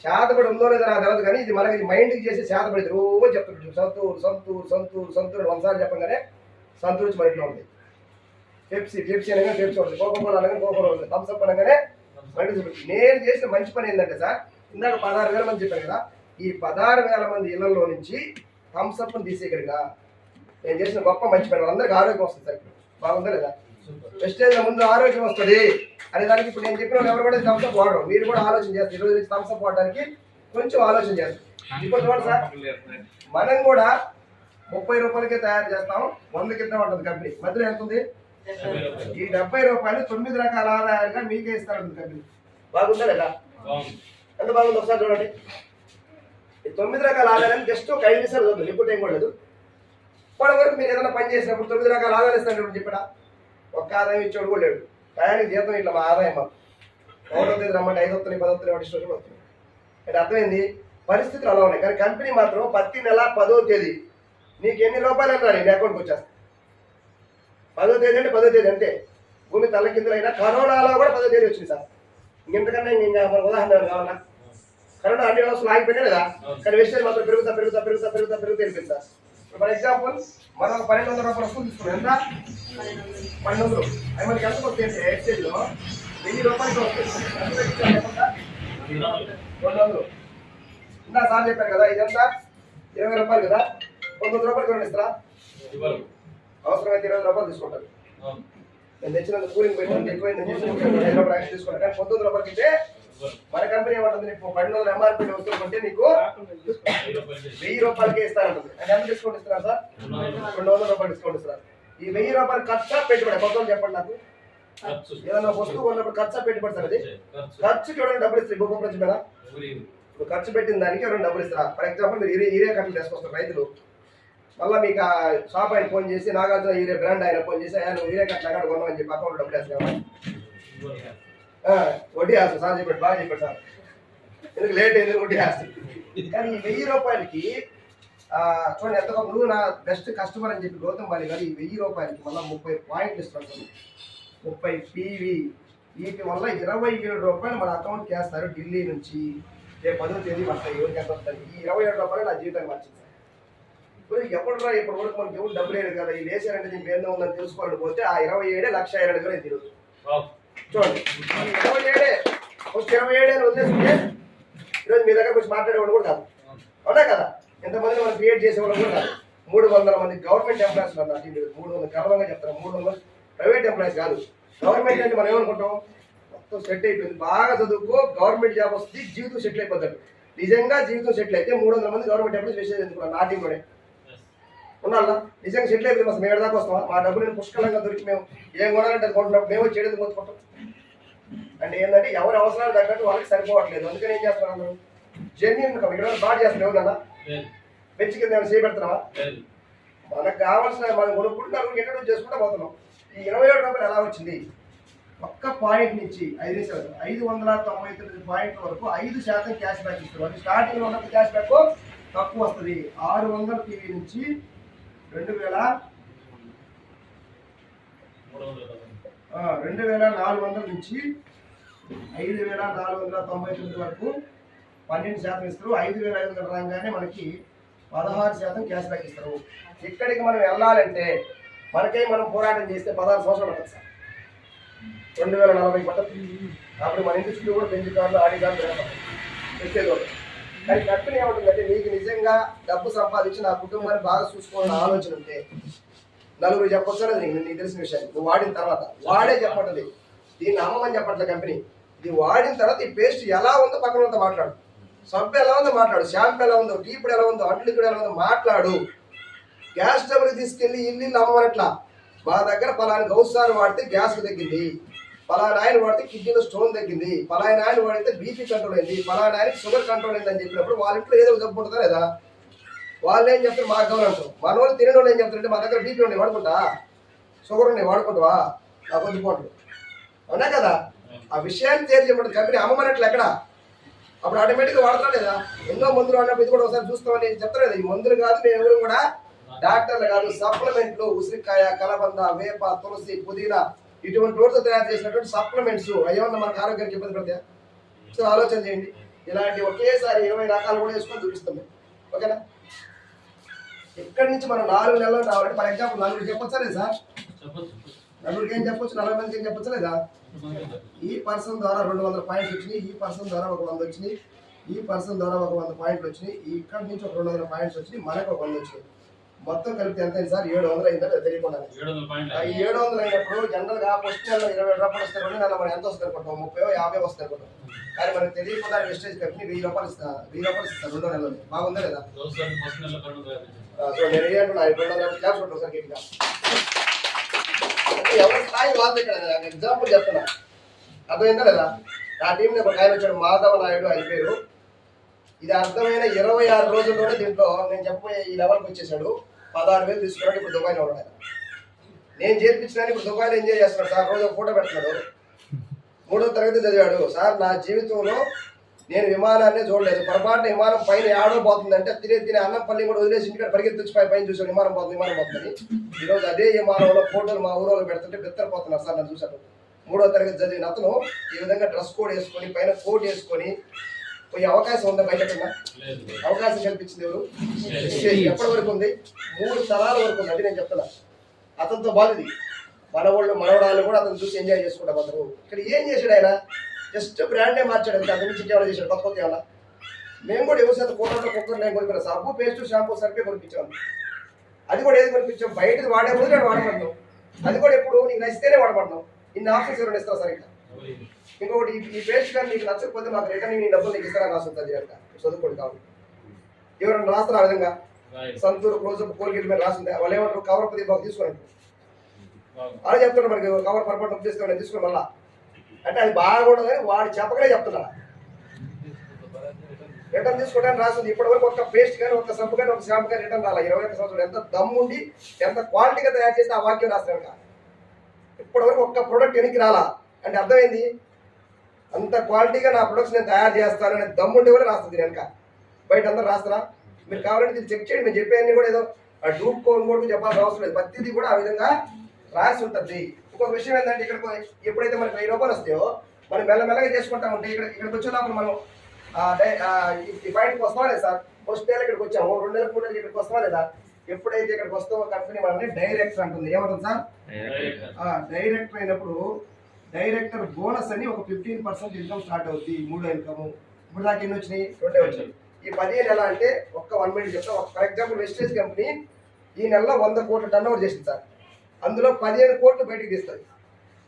Speaker 2: చేతబడి ఉందో లేదో నాకు తెలియదు కానీ ఇది మనకి మైండ్కి చేసి చేతబడి రోజు చెప్తుంటారు. సంతూర్ సంతూర్ సంతూర్ సంతూర్ 100 సార్లు చెప్పగానే సంతూర్ నుంచి మన ఇంట్లో ఉంది. పెప్సీ అనగానే పెప్సీ ఉంటుంది, కోకోకోలా అనగానే కోకోకోలా ఉంటుంది, థమ్స్అప్ అనగానే మైండ్ చూపించి. నేను చేసిన మంచి పని ఏంటంటే సార్, ఇందాక 16,000 మంది చెప్పాను కదా, ఈ 16,000 మంది ఇళ్లలో నుంచి థమ్స్అప్ని తీసేయగలిగా నేను చేసిన గొప్ప మంచి పని. వాళ్ళందరికీ ఆరోగ్యం వస్తుంది సార్. బాగుందా లేదా? వెస్టేజ్ ముందు ఆరోగ్యం వస్తుంది అనే దానికి ఇప్పుడు నేను చెప్పిన ఎవరు కూడా థమ్స్అప్ వాడరు. మీరు కూడా ఆలోచన చేస్తారు. ఈరోజు నుంచి థమ్స్అప్ వాడడానికి కొంచెం ఆలోచన చేస్తారు. ఇప్పుడు చూడండి సార్, మనం కూడా 30 రూపాయలకే తయారు చేస్తాం, 100కి ఇద్దాం ఉంటుంది కంపెనీ. మధ్యలో ఎంత ఉంది? ఈ 70 రూపాయలు 9 రకాల ఆదాయాలుగా మీకే ఇస్తారంటుంది కంపెనీ. బాగుందా లేదా? ఎంత బాగుంది ఒకసారి చూడండి. ఈ 9 రకాల ఆదాయాలు జస్ట్ ఒక 5 నిమిషాలు చూద్దాం, ఇప్పుడు ఏం కూడా లేదు. ఇప్పటి వరకు మీరు ఏదైనా పని చేసినప్పుడు 9 రకాల ఆదాయాలు ఇస్తాను చెప్పడా? ఒక్క ఆదాయం ఇచ్చేవాడు కూడా లేడు. టయానికి జీతం ఇట్లా మా ఆదాయం మాకు 1వ తేదీ రమ్మంటే 5 వస్తున్నాయి, 10 వస్తున్నాయి, 1 స్టోర్ వస్తున్నాయి. అంటే అర్థమైంది, పరిస్థితులు అలా ఉన్నాయి. కానీ కంపెనీ మాత్రం ప్రతి నెల 10వ తేదీ నీకు ఎన్ని రూపాయలు అన్నారు నీ అకౌంట్కి వచ్చేస్తాయి. 10వ తేదీ అంటే 10వ తేదీ అంతే. భూమి తల్లకిందులైనా కరోనాలో కూడా 10వ తేదీ వచ్చింది సార్. ఇంకెంతకన్నా ఇంకా మన ఉదాహరణ కావాలా? కరోనా అన్ని వ్యవస్థలు ఆగిపోయినా లేదా? కానీ వెస్టేజ్ మాత్రం పెరుగుతా సార్. ఫర్ ఎగ్జాంపుల్ మనం 1,200 రూపాయల వస్తువులు తీసుకున్నాం. ఎంత? 1,200. అవి మనకి ఎంత వస్తాయి అంటే ఎక్స్చేంజ్లో 1,000 రూపాయలకి వస్తాయి. 200. ఇందా సార్ చెప్పారు కదా, ఇదంతా 20 రూపాయలు కదా, 900 రూపాయలకి ఎవరు ఇస్తారా? అవసరమైతే 20 రూపాయలు తీసుకుంటారు. నేను తెచ్చినంత కూలింగ్ పెట్టినంత ఎక్కువైందని చెప్పి 5 రూపాయలు తీసుకుంటాను. కానీ 900 రూపాయలకి ఇస్తే మన కంపెనీ ఏమంటుంది, నీకు 1,200 ఎంఆర్పీ వస్తువులు కొంటే నీకు 1000 రూపాయలకే ఇస్తారంటుంది. అంటే ఎంత డిస్కౌంట్ ఇస్తున్నారు సార్? 200 రూపాయలు డిస్కౌంట్ ఇస్తున్నారు. ఈ 1000 రూపాయలు ఖర్చా పెట్టుబడి కొత్త చెప్పండి నాకు. ఏదన్నా వస్తువు కొన్నప్పుడు ఖర్చా పెట్టుబడి సార్. అది ఖర్చుకి ఎవరైనా డబ్బులు ఇస్తారు? భూమి ప్రతి మీద ఇప్పుడు ఖర్చు పెట్టిన దానికి ఎవరైనా డబ్బులు ఇస్తారా? ఫర్ ఎగ్జాంపుల్ మీరు యూరియా కట్టలు తీసుకొస్తారు రైతులు. మళ్ళీ మీకు ఆ షాప్ ఆయన ఫోన్ చేసి, నాగార్జున యూరియా బ్రాండ్ ఆయన ఫోన్ చేసి, ఆయన యూరియా కట్టలు అక్కడ కొన్నామని చెప్పి అకౌంట్ డబ్బులు వేస్తామా? వడ్డీ వేస్తాం సార్. చెప్పాడు, బాగా చెప్పాడు సార్. ఎందుకు లేట్ అయింది? వడ్డీ వేస్తాడు. కానీ ఈ 1000 రూపాయలకి చూడండి ఎంత గొప్ప. నువ్వు నా బెస్ట్ కస్టమర్ అని చెప్పి గౌతమ్ బాలి గారు ఈ 1000 రూపాయలకి మళ్ళీ 30 పాయింట్లు ఇస్తాడు. 30 పీవీ. వీటి వల్ల 27 రూపాయలు మన అకౌంట్కి వేస్తారు ఢిల్లీ నుంచి. రేపు 10వ తేదీ వస్తాయి. ఎవరికి ఎంత వస్తాయి? ఈ 27 రూపాయలు నా జీవితాన్ని మార్చింది సార్. ఇప్పుడు ఎప్పుడు రా ఇప్పటి వరకు మనకి ఎవరు డబ్బు లేదు కదా, ఈ లేచారంటే దీనికి ఏందో ఉందని తెలుసుకోవాలని పోతే ఆ 27 1,27,000 తిరుగు. చూడండి, 27 ఫస్ట్ 27 వదిలేసుకుంటే ఈరోజు మీ దగ్గర కొంచెం మాట్లాడేవాడు కూడా కాదు. అవునా కదా? ఎంతమంది మనం క్రియేట్ చేసేవాళ్ళు కూడా కాదు. 300 మంది గవర్నమెంట్ ఎంప్లాయీస్ ఉన్నారు. 300 గర్వంగా చెప్తారు. 300 ప్రైవేట్ ఎంప్లాయీస్ కాదు. గవర్నమెంట్ అంటే మనం ఏమనుకుంటాం, మొత్తం సెట్ అయిపోయింది, బాగా చదువుకో గవర్నమెంట్ జాబ్ వస్తుంది, జీవితం సెటిల్ అయిపోతాడు. నిజంగా జీవితం సెటిల్ అయితే 300 మంది గవర్నమెంట్ ఎంప్లాయీస్ వేసేది ఎందుకున్నాను నా టీంలోనే ఉండాలా? నిజంగా సెటిల్ అయిపోయింది. అసలు మేము దాకా వస్తామా? మా డబ్బులు పుష్కలంగా దొరికి మేము ఏం కొనాలంటే అది కొంటున్నప్పుడు మేము చేయడం మొత్తుకుంటాం. అంటే ఏంటంటే ఎవరి అవసరాలు తగ్గట్టు వాళ్ళకి సరిపోవట్లేదు. అందుకని ఏం చేస్తున్నారు, జెన్యున్ ఇక్కడ బాగా చేస్తున్నారు. ఎవరన్నా పెంచి కింద ఏమైనా చేయబెడుతున్నావా? మనకు కావాల్సిన మనం కొనుక్కుంటున్నారు, ఇంట్రడ్యూస్ చేసుకుంటూ పోతున్నాం. ఈ 27 రూపాయలు ఎలా వచ్చింది? ఒక్క పాయింట్ నుంచి 599 పాయింట్ల వరకు 5% క్యాష్ బ్యాక్ ఇస్తారు. అది స్టార్టింగ్లో ఉన్న క్యాష్ బ్యాక్ తక్కువ వస్తుంది. 600 టీవీ నుంచి 2,400 నుంచి 5,499 వరకు 12% ఇస్తారు. 5,500 రాగానే మనకి 16% క్యాష్ బ్యాక్ ఇస్తారు. ఇక్కడికి మనం వెళ్ళాలంటే మనం పోరాటం చేస్తే 16 సంవత్సరాలు పడుతుంది సార్. 2040 పడుతుంది. అప్పుడు మన ఇంటి చుట్టూ కూడా పెంచి కార్లు, ఆడి కార్లు పెట్టేది. కానీ కంపెనీ ఏమంటుందంటే, నీకు నిజంగా డబ్బు సంపాదించి నా కుటుంబాన్ని బాగా చూసుకోవాలని ఆలోచన ఉంటే నలుగురు చెప్పొచ్చు. అది నీకు తెలిసిన విషయాన్ని నువ్వు వాడిన తర్వాత వాడే చెప్పట్లేదు. దీన్ని అమ్మమని చెప్పట్లే కంపెనీ. ఇది వాడిన తర్వాత ఈ పేస్ట్ ఎలా ఉందో పక్కన ఉందో మాట్లాడు, సబ్బు ఎలా ఉందో మాట్లాడు, షాంపూ ఎలా ఉందో, టీ పొడి ఎలా ఉందో, అంట్లు ఎలా ఉందో మాట్లాడు. గ్యాస్ స్టవ్ని తీసుకెళ్ళి ఇల్లు అమ్మనట్లా. మా దగ్గర పలానా గౌసారు వాడితే గ్యాస్ తగ్గింది, పలానా ఆయన వాడితే కిడ్నీలో స్టోన్ తగ్గింది, పలానా ఆయన వాడితే బీపీ కంట్రోల్ అయింది, పలానా ఆయనకి షుగర్ కంట్రోల్ అయింది అని చెప్పినప్పుడు వాళ్ళ ఇంట్లో ఏదో జబ్బు ఉంటుందా లేదా? వాళ్ళు ఏం చెప్తారు మాకు గమనించు. మన వాళ్ళు తినే వాళ్ళు ఏం చెప్తారంటే మా దగ్గర బీపీ ఉండి వాడుకుంటా, షుగర్ ఉన్నాయి వాడుకుంటావా, నాకు వద్దుకోండి. అవునా కదా? ఆ విషయాన్ని తేల్చి చెప్పండి. కంపెనీ అమ్మమన్నట్లు ఎక్కడ అప్పుడు ఆటోమేటిక్గా వాడతా లేదా? ఎన్నో మందులు వాడినప్పుడు ఇది కూడా ఒకసారి చూస్తామని చెప్తారు కదా. ఈ మందులు కాదు, మేము ఎవరు కూడా డాక్టర్లు కాదు, సప్లిమెంట్లు, ఉసిరికాయ, కలబంద, వేప, తులసి, పుదీనా ఇటువంటి రోజుతో తయారు చేసినటువంటి సప్లిమెంట్స్ అయ్యేమన్నా మనకు ఆరోగ్యానికి ఇబ్బంది పడతాయా? సో ఆలోచన చేయండి. ఇలాంటి ఒకేసారి 20 రకాలు కూడా వేసుకొని చూపిస్తాం మేము. ఓకేనా? ఇక్కడి నుంచి మనం 4 నెలలు రావాలంటే ఫర్ ఎగ్జాంపుల్ 4 చెప్పొచ్చా లేదు సార్? నలుగురికి ఏం చెప్పొచ్చు, 40 మందికి ఏం చెప్పొచ్చా లేదా? ఈ పర్సన్ ద్వారా 200 పాయింట్స్ వచ్చినాయి, ఈ పర్సన్ ద్వారా ఒక 100 వచ్చినాయి, ఈ పర్సన్ ద్వారా ఒక 100 పాయింట్లు వచ్చినాయి, ఇక్కడి నుంచి ఒక 200 పాయింట్స్ వచ్చినాయి, మనకు ఒక 100 వచ్చినాయి. మొత్తం కలిపితే ఎంత అయింది సార్? 700 అయిందా తెలియకుండా. ఈ 700 అయినప్పుడు జనరల్ గా ఫస్ట్ నెలలో 20 రూపాయలు వస్తే 2 నెలలు మనం ఎంత వస్తుంది అనుకుంటాం? 30 50 వస్తుంది అనుకుంటాం. కానీ మనకు తెలియకుండా వెస్టేజ్ కంపెనీ 1000 రూపాయలు ఇస్తారు, 1000 రూపాయలు ఇస్తారు 2 నెలలు. బాగుందా లేదా? సో నేను ఏంటంటే 200 క్లాప్స్ ఉంటాం సార్ గట్టిగా. ఎవరి స్థాయి వాళ్ళ దగ్గర ఎగ్జాంపుల్ చెప్తున్నా, అర్థమైందా లేదా? ఆ టీంని ఒక ఆయన వచ్చాడు, మాధవ నాయుడు ఆయన పేరు. ఇది అర్థమైన 26 రోజుల్లోనే దీంట్లో నేను చెప్పే ఈ లెవెల్కి వచ్చేసాడు. 16,000 తీసుకున్నాడు. ఇప్పుడు దుబాయ్లో ఉన్నాడు. నేను చేర్పించిన ఇప్పుడు దుబాయ్లో ఎంజాయ్ చేస్తున్నాడు సార్. రోజు ఒక ఫోటో పెడుతున్నాడు. 3వ తరగతి చదివాడు. సార్ నా జీవితంలో నేను విమానాన్ని చూడలేదు. పొరపాటున విమానం పైన ఆడో పోతుందంటే తినే అన్నం పల్లి కూడా వదిలేసి ఇంటికాడ పరిగెత్తి పైన చూసాడు విమానం పోతుందని. ఈరోజు అదే విమానంలో ఫోటోలు మా ఊరోళ్ళు పెడుతుంటే బిత్తరపోతున్నారు సార్. నన్ను చూశాను. 3వ తరగతి చదివిన అతను ఈ విధంగా డ్రెస్ కోడ్ వేసుకొని పైన కోట్ వేసుకొని పోయే అవకాశం ఉందా? బయటకున్నా అవకాశం కల్పించింది ఎవరు? ఎప్పటి వరకు ఉంది? 3 తరాల వరకు ఉంది. అది నేను చెప్తున్నా. అతనితో బాధది మనవాళ్ళు మనవరాలు కూడా అతను చూసి ఎంజాయ్ చేసుకుంటాం అందరూ. ఇక్కడ ఏం చేశాడు ఆయన? జస్ట్ బ్రాండే మార్చాడు. అంత అంత నుంచి ఏమైనా చేశాడు? కొత్త ఏమన్నా? మేము కూడా ఎవరి శాతం కోటలో కుక్కర్ నేను కొనిపించాం. సబ్బు, పేస్ట్, షాంపూ, సర్పే కొనిపించాం. అది కూడా ఏది కొనిపించాం? బయటది వాడే ముందు నేను వాడమంటున్నాం. అది కూడా ఎప్పుడు నీకు నచ్చితేనే వాడమంటున్నాం. ఇన్ని ఆఫీస్ ఎవరైనా ఇస్తారా సార్? ఇంకా ఇంకొకటి ఈ పేస్ట్ కానీ నీకు నచ్చకపోతే మాకు రిటర్న్ నీ డబ్బులు నీకు ఇస్తారా రాస్తుంది కనుక చదువుకోండి. కాబట్టి ఎవరైనా రాస్తారు ఆ విధంగా సంతూర్ క్లోజప్ కోల్గేట్ మీద రాసిందే వాళ్ళు ఏమంటారు? కవర్ పది బాగా తీసుకోండి అలా చెప్తున్నాడు. మనకి కవర్ పొరపాటు తీసుకోండి తీసుకుని మళ్ళా అంటే అది బాగుండదని వాడు చెప్పకనే చెప్తున్నాడు. రిటర్న్ తీసుకోవడానికి రాసింది. ఇప్పటివరకు ఒక పేస్ట్ కానీ ఒక సబ్బు కానీ ఒక షాంపు కానీ రిటర్న్ రాలా. 21 సంవత్సరాలు ఎంత దమ్ముండి ఎంత క్వాలిటీగా తయారు చేస్తే ఆ వాక్యం రాస్తాడు కనుక ఇప్పటివరకు ఒక్క ప్రోడక్ట్ వెనక్కి రాలా. అంటే అర్థమైంది అంత క్వాలిటీగా నా ప్రొడక్ట్స్ నేను తయారు చేస్తానని దమ్ముండే కూడా రాస్తుంది వెనక. బయట అందరూ రాస్తారా? మీరు కావాలంటే ఇది చెక్ చేయండి. మీరు చెప్పేవన్నీ కూడా ఏదో డూప్ కోడ్ కూడా చెప్పాల్సిన అవసరం లేదు. ప్రతిదీ కూడా ఆ విధంగా రాసి ఉంటుంది. ఇంకొక విషయం ఏంటంటే ఇక్కడ ఎప్పుడైతే మనకి 1000 రూపాయలు వస్తాయో మనం మెల్లమెల్లగా చేసుకుంటా ఉంటే ఇక్కడికి వచ్చేటప్పుడు మనం ఈ పాయింట్కి వస్తామా లేదా సార్? ఫస్ట్ నెల ఇక్కడికి వచ్చాము, 2 నెలలు 3 నెలలు ఇక్కడికి వస్తామా లేదా? ఎప్పుడైతే ఇక్కడికి వస్తామో కంపెనీ మనల్ని డైరెక్టర్ అంటుంది. ఏమంటుంది సార్? డైరెక్టర్ అయినప్పుడు డైరెక్టర్ బోనస్ అని ఒక 15% ఇన్కమ్ స్టార్ట్ అవుతుంది. 3 ఇన్కమ్. ఇప్పుడు దాకా ఎన్ని వచ్చినాయి? 2 వచ్చినాయి. ఈ 15 ఎలా అంటే ఒక్క 1 మినిట్ చెప్తాం. ఫర్ ఎగ్జాంపుల్ వెస్టేజ్ కంపెనీ ఈ నెలలో 100 కోట్ల టర్న్ ఓవర్ చేసింది సార్. అందులో 15 కోట్లు బయటికి తీస్తుంది.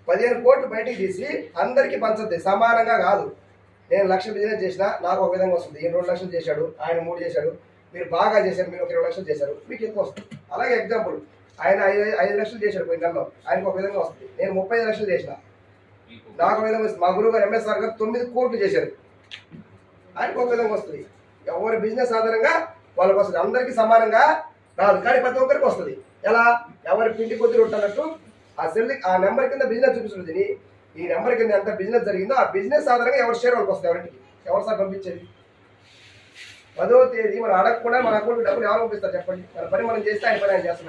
Speaker 2: 15 కోట్లు బయటికి తీసి అందరికీ పంచుద్ది, సమానంగా కాదు. నేను 1,00,000 బిజినెస్ చేసినా నాకు ఒక విధంగా వస్తుంది. ఈయన 2 లక్షలు చేశాడు, ఆయన 3 చేశాడు, మీరు బాగా చేశారు, మీరు ఒక 20 లక్షలు చేశారు, మీకు ఎక్కువ వస్తుంది. అలాగే ఎగ్జాంపుల్ ఆయన 5 లక్షలు చేశాడు పోయిన నెలలో, ఆయనకు ఒక విధంగా వస్తుంది. నేను 35 లక్షలు చేసిన నాకు ఒక విధంగా వస్తుంది. మా గురువు గారు ఎంఎస్ఆర్ గారు 9 కోట్లు చేశారు, ఆయనకు ఒక విధంగా వస్తుంది. ఎవరి బిజినెస్ ఆధారంగా వాళ్ళకి వస్తుంది. అందరికీ సమానంగా రాదు, కానీ ప్రతి ఒక్కరికి వస్తుంది. ఎలా? ఎవరి పిండి కొద్ది ఉంటున్నట్టు ఆ సెల్ ఆ నెంబర్ కింద బిజినెస్ చూపిస్తుంది. ఈ నెంబర్ కింద ఎంత బిజినెస్ జరిగిందో ఆ బిజినెస్ ఆధారంగా ఎవరి షేర్ వాళ్ళకి వస్తుంది. ఎవరికి ఎవరు సార్ పంపించేది? 10వ తేదీ మనం అడగకుండా మన అకౌంట్ డబ్బులు ఎవరు పంపిస్తారు చెప్పండి? మన పని మనం చేస్తే ఆయన పని ఆయన చేస్తాం.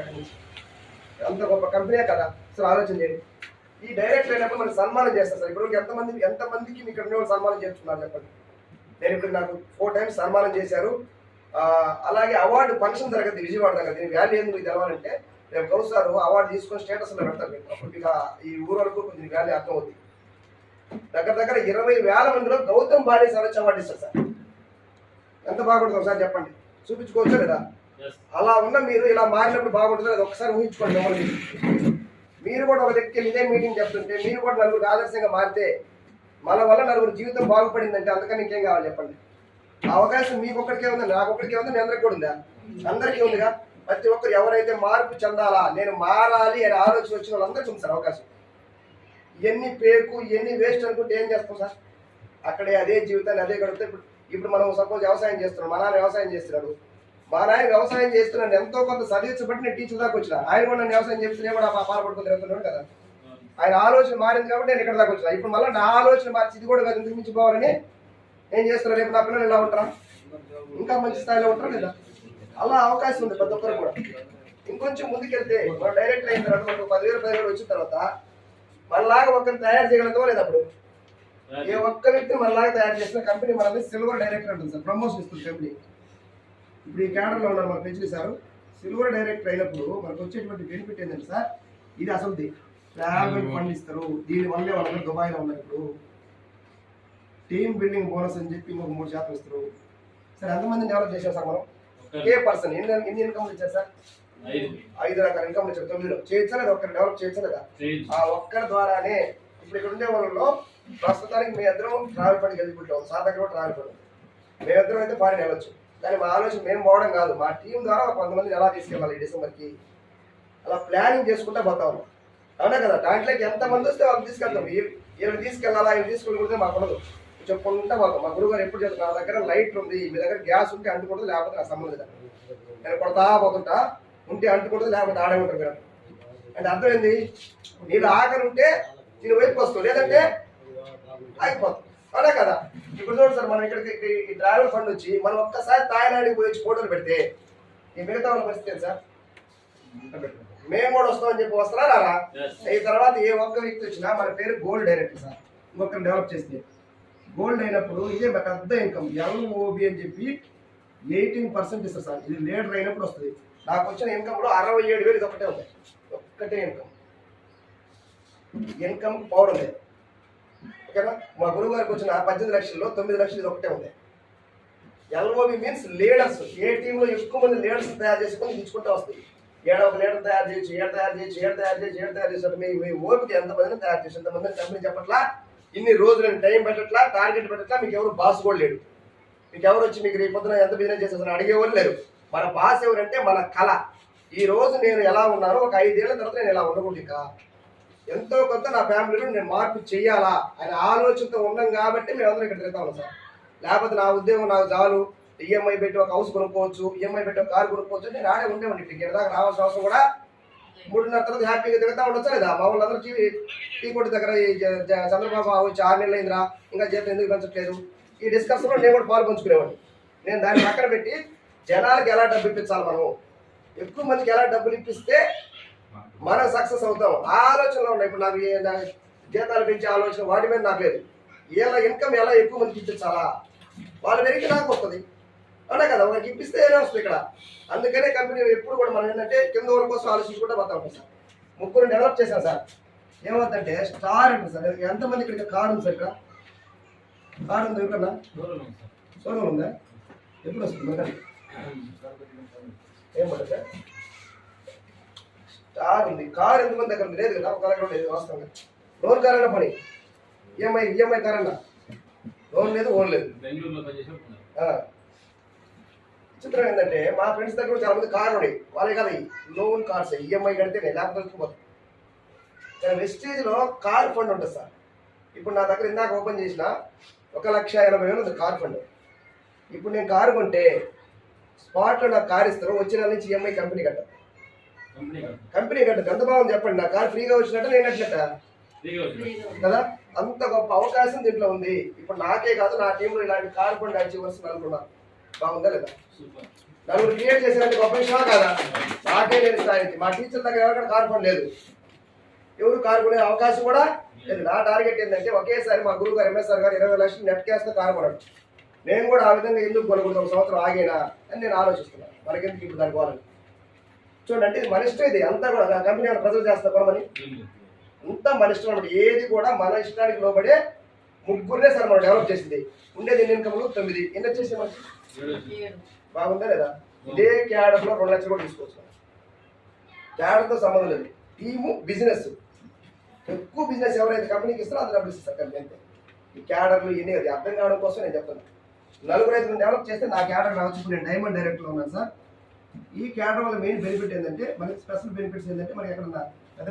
Speaker 2: అంత గొప్ప కంపెనీ కదా. అసలు ఆలోచన చేయండి. ఈ డైరెక్ట్ అయినప్పుడు మనకి సన్మానం చేస్తారు సార్. ఇప్పుడు ఎంతమందికి మీకు ఇక్కడ సన్మానం చేస్తున్నారు చెప్పండి? నేను ఇప్పుడు నాకు 4 టైమ్స్ సన్మానం చేశారు. అలాగే అవార్డు ఫంక్షన్ జరగదు విజయవాడ దగ్గర. దీని వాల్యూ ఎందుకు మీకు తెలవాలంటే రేపు గౌరవ్ సార్ అవార్డు తీసుకొని స్టేటస్లో పెడతారు. మీకు అప్పుడు మీకు ఈ ఊరు వరకు కొంచెం వాల్యూ అర్థం అవుతుంది. దగ్గర 20,000 మందిలో గౌతమ్ బాలి సార్ వచ్చి అవార్డు ఇస్తారు సార్. ఎంత బాగుంటుందో సార్ చెప్పండి? చూపించుకోవచ్చా లేదా? అలా ఉన్న మీరు ఇలా మారినప్పుడు బాగుంటుందో లేదా ఒకసారి ఊహించుకోండి. మిమ్మల్ని మీరు కూడా ఒక దగ్గరికి ఇదే మీటింగ్ చెప్తుంటే మీరు కూడా నలుగురికి ఆదర్శంగా మారితే మన వల్ల నలుగురు జీవితం బాగుపడిందంటే అంతకన్నా ఇంకేం కావాలి చెప్పండి? ఆ అవకాశం మీకు ఒక్కడికే ఉంది, నాకు ఒక్కడికే ఉంది, మీ అందరికి కూడా ఉందా? అందరికీ ఉందిగా. ప్రతి ఒక్కరు ఎవరైతే మార్పు చెందాలా, నేను మారాలి అని ఆలోచన వచ్చిన వాళ్ళందరికీ ఉంది సార్ అవకాశం. ఎన్ని పేకు ఎన్ని వేస్ట్ అనుకుంటే ఏం చేస్తాం సార్? అక్కడే అదే జీవితాన్ని అదే గడిపితే ఇప్పుడు మనం సపోజ్ వ్యవసాయం చేస్తున్నాం, మా నాన్న వ్యవసాయం చేస్తున్నాడు. మా నాయన వ్యవసాయం చేస్తున్నాను, ఎంతో కొంత చదివించబట్టి నేను టీచర్ దాకా వచ్చిన. ఆయన కూడా నన్ను వ్యవసాయం చేస్తే కూడా పాల్పడుకుని తిరుగుతున్నాడు కదా. ఆయన ఆలోచన మారింది కాబట్టి నేను ఇక్కడ దాకా వచ్చిన. ఇప్పుడు మళ్ళీ నా ఆలోచన మార్చి ఇది కూడా కాదు, ఇంతకు మించిపోవాలని ఏం చేస్తున్నారు. రేపు నా పిల్లలు ఇలా ఉంటారా, ఇంకా మంచి స్థాయిలో ఉంటారా లేదా? అలా అవకాశం ఉంది ప్రతి ఒక్కరు కూడా. ఇంకొంచెం ముందుకెళ్తే మనం డైరెక్టర్ అయిన తర్వాత మనకు 10,000 వచ్చిన తర్వాత మనలాగా ఒక్కరిని తయారు చేయగలుగుతామో లేదు. అప్పుడు ఏ ఒక్క వ్యక్తిని మనలాగా తయారు చేసిన కంపెనీ మనల్ని సిల్వర్ డైరెక్టర్ ఉంటుంది సార్, ప్రమోషన్ ఇస్తుంది కంపెనీ. ఇప్పుడు ఈ క్యాడర్లో ఉన్నారు మన పెంచి సార్, సిల్వర్ డైరెక్టర్ అయినప్పుడు మనకు వచ్చేటువంటి బెనిఫిట్ ఏంటంటే సార్, ఇది అసలు ట్రావెల్ ఫండ్ ఇస్తారు. దీనివల్లే వాళ్ళందరూ దుబాయ్లో ఉన్నారు. ఇప్పుడు టీమ్ బిల్డింగ్ బోనస్ అని చెప్పి ఇంకొక 3% ఇస్తారు. సార్ ఎంతమందిని డెవలప్ చేశారు సార్ మనం? ఏ పర్సన్ ఎన్ని ఇన్కమ్లు ఇచ్చారు సార్? 5 రకాల ఇన్కమ్లు ఇచ్చారు. 9లో చేయొచ్చా లేదా? ఒక్కరు డెవలప్ చేయొచ్చా లేదా? ఆ ఒక్కరి ద్వారానే ఇప్పుడు ఇక్కడ ఉండే వాళ్ళలో ప్రస్తుతానికి మీ ఇద్దరం ట్రావెల్ ఫండ్కి వెళ్ళిపోతాం. సార్ దగ్గర ట్రావెల్ ఫండ్ మేమిద్దరం అయితే ఫారిన్ వెళ్ళొచ్చు. కానీ మా ఆలోచన మేము పోవడం కాదు, మా టీం ద్వారా కొంతమందిని ఎలా తీసుకెళ్ళాలి డిసెంబర్కి అలా ప్లానింగ్ చేసుకుంటా పోతా ఉన్నాం. అవునా కదా? దాంట్లోకి ఎంతమంది వస్తే వాళ్ళు తీసుకెళ్తాం. వీళ్ళు తీసుకెళ్ళాలా, వీళ్ళు తీసుకెళ్ళకూడదు మాకు ఉండదు, చెప్పుకుంటా పోతాం. మా గురువు గారు ఎప్పుడు చెప్తారు, నా దగ్గర లైట్ ఉంది, మీ దగ్గర గ్యాస్ ఉంటే అంటుకుంటుంది, లేకపోతే నాకు సంబంధం లేదు. నేను కొడతా పోతుంటా, ఉంటే అంటుకుంటుంది, లేకపోతే ఆడే ఉంటారు మీరు అంటే అర్థం ఏంది? నీళ్ళు ఆకలి ఉంటే నేను వైపు వస్తావు, లేదంటే ఆగిపోతాం. అవునా కదా? ఇప్పుడు చూడండి సార్, మనం ఇక్కడికి ఈ ట్రావెల్ ఫండ్ వచ్చి మనం ఒక్కసారి తాయినాడికి పోయి ఫోటోలు పెడితే ఈ మిగతా వాళ్ళ పరిస్థితి సార్, మేము కూడా వస్తామని చెప్పి వస్తారా రారా? ఈ తర్వాత ఏ ఒక్క వ్యక్తి వచ్చినా మన పేరు గోల్డ్ డైరెక్టర్ సార్, ఇంకొకరిని డెవలప్ చేస్తే గోల్డ్ అయినప్పుడు ఇదే పెద్ద ఇన్కమ్. LOB అని చెప్పి 18% ఇస్తారు సార్. ఇది లీడర్ అయినప్పుడు వస్తుంది. నాకు వచ్చిన ఇన్కమ్లో 67,000 ఇది ఒకటే ఉంది. ఒక్కటే ఇన్కమ్ పవర్ ఉంది. ఓకేనా? మా గురువు గారికి వచ్చిన 18 లక్షల్లో 9 లక్షలు ఇది ఒకటే ఉంది. LOB means leaders. ఏ టీంలో ఎక్కువ మంది లీడర్స్ తయారు చేసుకొని తీసుకుంటూ వస్తాయి. ఒక లీడర్ తయారు చేయొచ్చు, ఏడు తయారు చేసి మీ ఓపిక ఎంతమందిని తయారు చేసి ఎంతమందిని కంపెనీ చెప్పట్లా, ఇన్ని రోజులు టైం పెట్టట్లా, టార్గెట్ పెట్టట్లా. మీకు ఎవరు బాస్ కూడా లేడు. మీకు ఎవరు వచ్చి మీకు రేపు పొద్దున ఎంత బిజినెస్ చేసేసారని అడిగేవారు లేరు. మన బాస్ ఎవరంటే మన కళ. ఈ రోజు నేను ఎలా ఉన్నానో ఒక 5 ఏళ్ల తర్వాత నేను ఎలా ఉండకూడదు. ఇంకా ఎంతో కొంత నా ఫ్యామిలీలో నేను మార్పు చెయ్యాలా అనే ఆలోచనతో ఉన్నాం కాబట్టి మేమందరం ఇక్కడ తిరుగుతా ఉన్నాం సార్. లేకపోతే నా ఉద్యోగం నాకు చాలు, EMI పెట్టి ఒక హౌస్ కొనుక్కోవచ్చు, EMI పెట్టి ఒక కారు కొనుక్కోవచ్చు, నేను ఆడే ఉండేవాడిని. ఇక్కడ దాకా రావాల్సిన అవసరం కూడా 3:30 తర్వాత హ్యాపీగా తిరుగుతా ఉండొచ్చా లేదా? మా వాళ్ళందరూ టీ కొట్టి దగ్గర చంద్రబాబు వచ్చి 6 నెలలు అయిందిరా, ఇంకా జీతం ఎందుకు పెంచట్లేదు, ఈ డిస్కషన్లో నేను కూడా పాలు పంచుకునేవాడిని. నేను దాన్ని పక్కన పెట్టి జనాలకు ఎలా డబ్బు ఇప్పించాలి, మనం ఎక్కువ మందికి ఎలా డబ్బులు ఇప్పిస్తే మనం సక్సెస్ అవుతాం ఆ ఆలోచనలో ఉన్నాయి. ఇప్పుడు నాకు జీతాలు పెంచే ఆలోచన వాటి మీద నాకు లేదు. వీళ్ళ ఇన్కమ్ ఎలా ఎక్కువ మందికి ఇప్పించాలా, వాళ్ళు పెరిగి నాకు వస్తుంది. అవునా కదా? ఒకరికి ఇప్పిస్తే ఏదో వస్తుంది ఇక్కడ. అందుకనే కంపెనీ ఎప్పుడు కూడా మనం ఏంటంటే కింద వరకు కోసం ఆలోచించుకుంటూ పోతా ఉంటాం సార్. 3 డెవలప్ చేశాను సార్. ఏమవుతుందంటే స్టార్ ఉంటుంది సార్. ఎంతమంది ఇక్కడ కార్ ఉంది సార్? ఇక్కడ కార్ ఉంది ఎక్కడన్నా? షోరూమ్ ఉందా? ఎప్పుడు వస్తుంది మరి? ఏమంటారు సార్? స్టార్ ఉంది. కార్ ఎంతమంది దగ్గర లేదు కదా? ఒక దగ్గర లేదు వాస్తవంగా. లోన్ కార్ అన్న పని, ఈఎంఐ కార్ అన్న లోన్ లేదు, ఓన్ లేదు. చిత్రం ఏంటంటే మా ఫ్రెండ్స్ దగ్గర చాలా మంది కార్లు ఉన్నాయి, వాళ్ళే కదా లోన్ కార్స్, EMI కడితే లేకపోతే వచ్చిపోతాం. కానీ వెస్టేజ్లో కార్ ఫండ్ ఉంటుంది సార్. ఇప్పుడు నా దగ్గర ఇందాక ఓపెన్ చేసిన 1,80,000 ఉంది కార్ ఫండ్. ఇప్పుడు నేను కారు కొంటే స్పాట్లో నాకు కార్ ఇస్తారు, వచ్చిన నుంచి EMI కంపెనీ కట్టదు. ఎంత బాగుంది చెప్పండి. నా కార్ ఫ్రీగా వచ్చినట్ట లేనట్లట కదా? అంత గొప్ప అవకాశం దీంట్లో ఉంది. ఇప్పుడు నాకే కాదు, నా టీంలో ఇలాంటి కార్ ఫండ్ అచీవర్స్ అనుకున్నాను. బాగుందా లేదా? నలుగురు క్రియేట్ చేసినట్టు గొప్ప విషయం కాదా? నాకే లేదు స్థాయికి. మా టీచర్ దగ్గర ఎవరికైనా కార్ ఫండ్ లేదు, ఎవరు కారు కొనే అవకాశం కూడా లేదు. నా టార్గెట్ ఏంటంటే ఒకేసారి మా గురువు గారు MSR గారు 20 లక్షలు నెట్ క్యాష్తో కారు కొనడు. నేను కూడా ఆ విధంగా ఎందుకు కొనకూడదు, 1 సంవత్సరం ఆగేనా అని నేను ఆలోచిస్తున్నాను. మనకెందుకు ఇప్పుడు దానికి పోవాలని చూడండి. అంటే ఇది మన ఇష్టం. ఇది అంతా కూడా కంపెనీ ప్రజలు చేస్తా కొనమని అంతా మన ఇష్టం అనమాట. ఏది కూడా మన ఇష్టానికి లోబడే 3 సార్ మనం డెవలప్ చేసింది. ఉండేది ఎన్ని ఇన్కమ్లు 9. ఎన్ని వచ్చేసి మనకి? బాగుందా లేదా? ఇదే క్యాడర్లో 2 లక్షలు కూడా తీసుకోవచ్చు. క్యాడర్తో సంబంధం లేదు. టీము బిజినెస్, ఎక్కువ బిజినెస్ ఎవరైతే కంపెనీకి ఇస్తారో అది డబ్బులు ఇస్తారు కంపెనీ. అంతే. ఈ క్యాడర్లు ఇవన్నీ అది అర్థం కావడం కోసం నేను చెప్తాను. 4-5 డెవలప్ చేస్తే నా క్యాడర్ రావచ్చు. ఇప్పుడు నేను డైమండ్ డైరెక్టర్లో ఉన్నాను సార్. ఈ క్యాడర్ వల్ల మెయిన్ బెనిఫిట్ ఏంటంటే, మనకి స్పెషల్ బెనిఫిట్స్ ఏంటంటే, మనకి ఎక్కడన్నా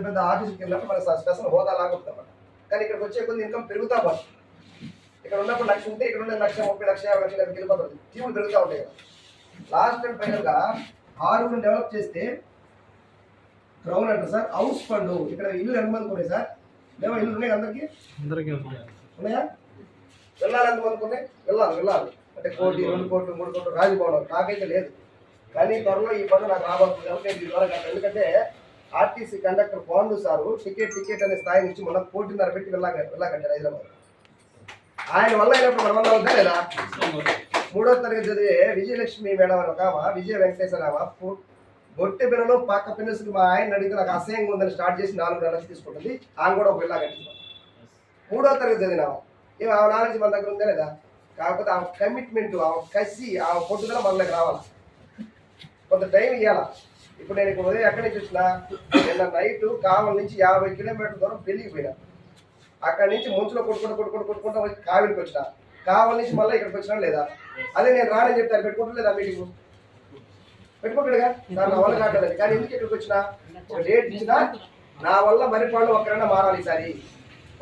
Speaker 2: పెద్ద ఆఫీస్కి వెళ్ళినప్పుడు మనకి స్పెషల్ హోదా లాగుతుంది అన్నమాట. కానీ ఇక్కడికి వచ్చే కొద్ది ఇన్కమ్ పెరుగుతా పోతుంది. ఇక్కడ ఉన్నప్పుడు 1,00,000 ఉంటే ఇక్కడ ఉండే 1,30,000, 30,000, 50,000 వెళ్ళిపోతుంది. టీములు పెరుగుతూ ఉంటాయి కదా. లాస్ట్ అండ్ ఫైనల్ గా 6 డెవలప్ చేస్తే క్రౌన్ అంటారు సార్. హౌస్ ఫండ్ ఇక్కడ ఇల్లు ఎంతమంది ఉన్నాయి సార్? లేవా ఇల్లు ఉన్నాయి అందరికి? ఉన్నాయా? వెళ్ళాలి ఎంతమంది ఉన్నాయి? వెళ్ళాలి అంటే 1 కోటి 2 కోట్లు 3 కోట్లు రాజభవనం నాకైతే లేదు, కానీ త్వరలో ఈ పనులు నాకు రాబోతుంది కాబట్టి నేను ద్వారా కట్టాను. ఎందుకంటే RTC conductor Pandu sir ticket అనే స్థాయి నుంచి మనం 1.5 పెట్టి వెళ్ళాకంటారు హైదరాబాద్. ఆయన వల్ల అయినప్పుడు మన వల్ల అవుతా లేదా? 3వ తరగతి చదివే విజయలక్ష్మి మేడం అని ఒక విజయ వెంకటేశ్వర బొట్టె పిల్లలు పక్క పిల్లలు మా ఆయన అడిగితే నాకు అసహ్యంగా ఉందని స్టార్ట్ చేసి 4 నెలలు తీసుకుంటుంది. ఆమె కూడా ఒక పిల్ల కట్టించాం. 3వ తరగతి చదివినాము. ఏమి ఆ నాలెడ్జ్ మన దగ్గర ఉందా లేదా? కాకపోతే ఆ కమిట్మెంట్, ఆ కసి, ఆ పొట్టుదల మనలోకి రావాలి. కొంత టైం ఇవ్వాలా. ఇప్పుడు నేను ఇక్కడ ఉదయం ఎక్కడి నుంచి వచ్చినా, నిన్న నైట్ కావలి నుంచి 50 కిలోమీటర్ల దూరం పెళ్ళికి పోయినా. అక్కడి నుంచి ముంచులో కొట్టుకుంటా వచ్చి కావిలికి వచ్చిన. కావలి నుంచి మళ్ళీ ఇక్కడికి వచ్చినా లేదా? అదే నేను రానని చెప్తాను, పెట్టుకుంటలేదా మీటింగ్? పెట్టుకుంటాడుగా నా వల్ల కావట్లేదు. కానీ ఎందుకు ఇక్కడికి వచ్చినా, ఒక డేట్ ఇచ్చినా నా వల్ల మరి వాళ్ళు ఒక్కరైనా మారాలి. ఈసారి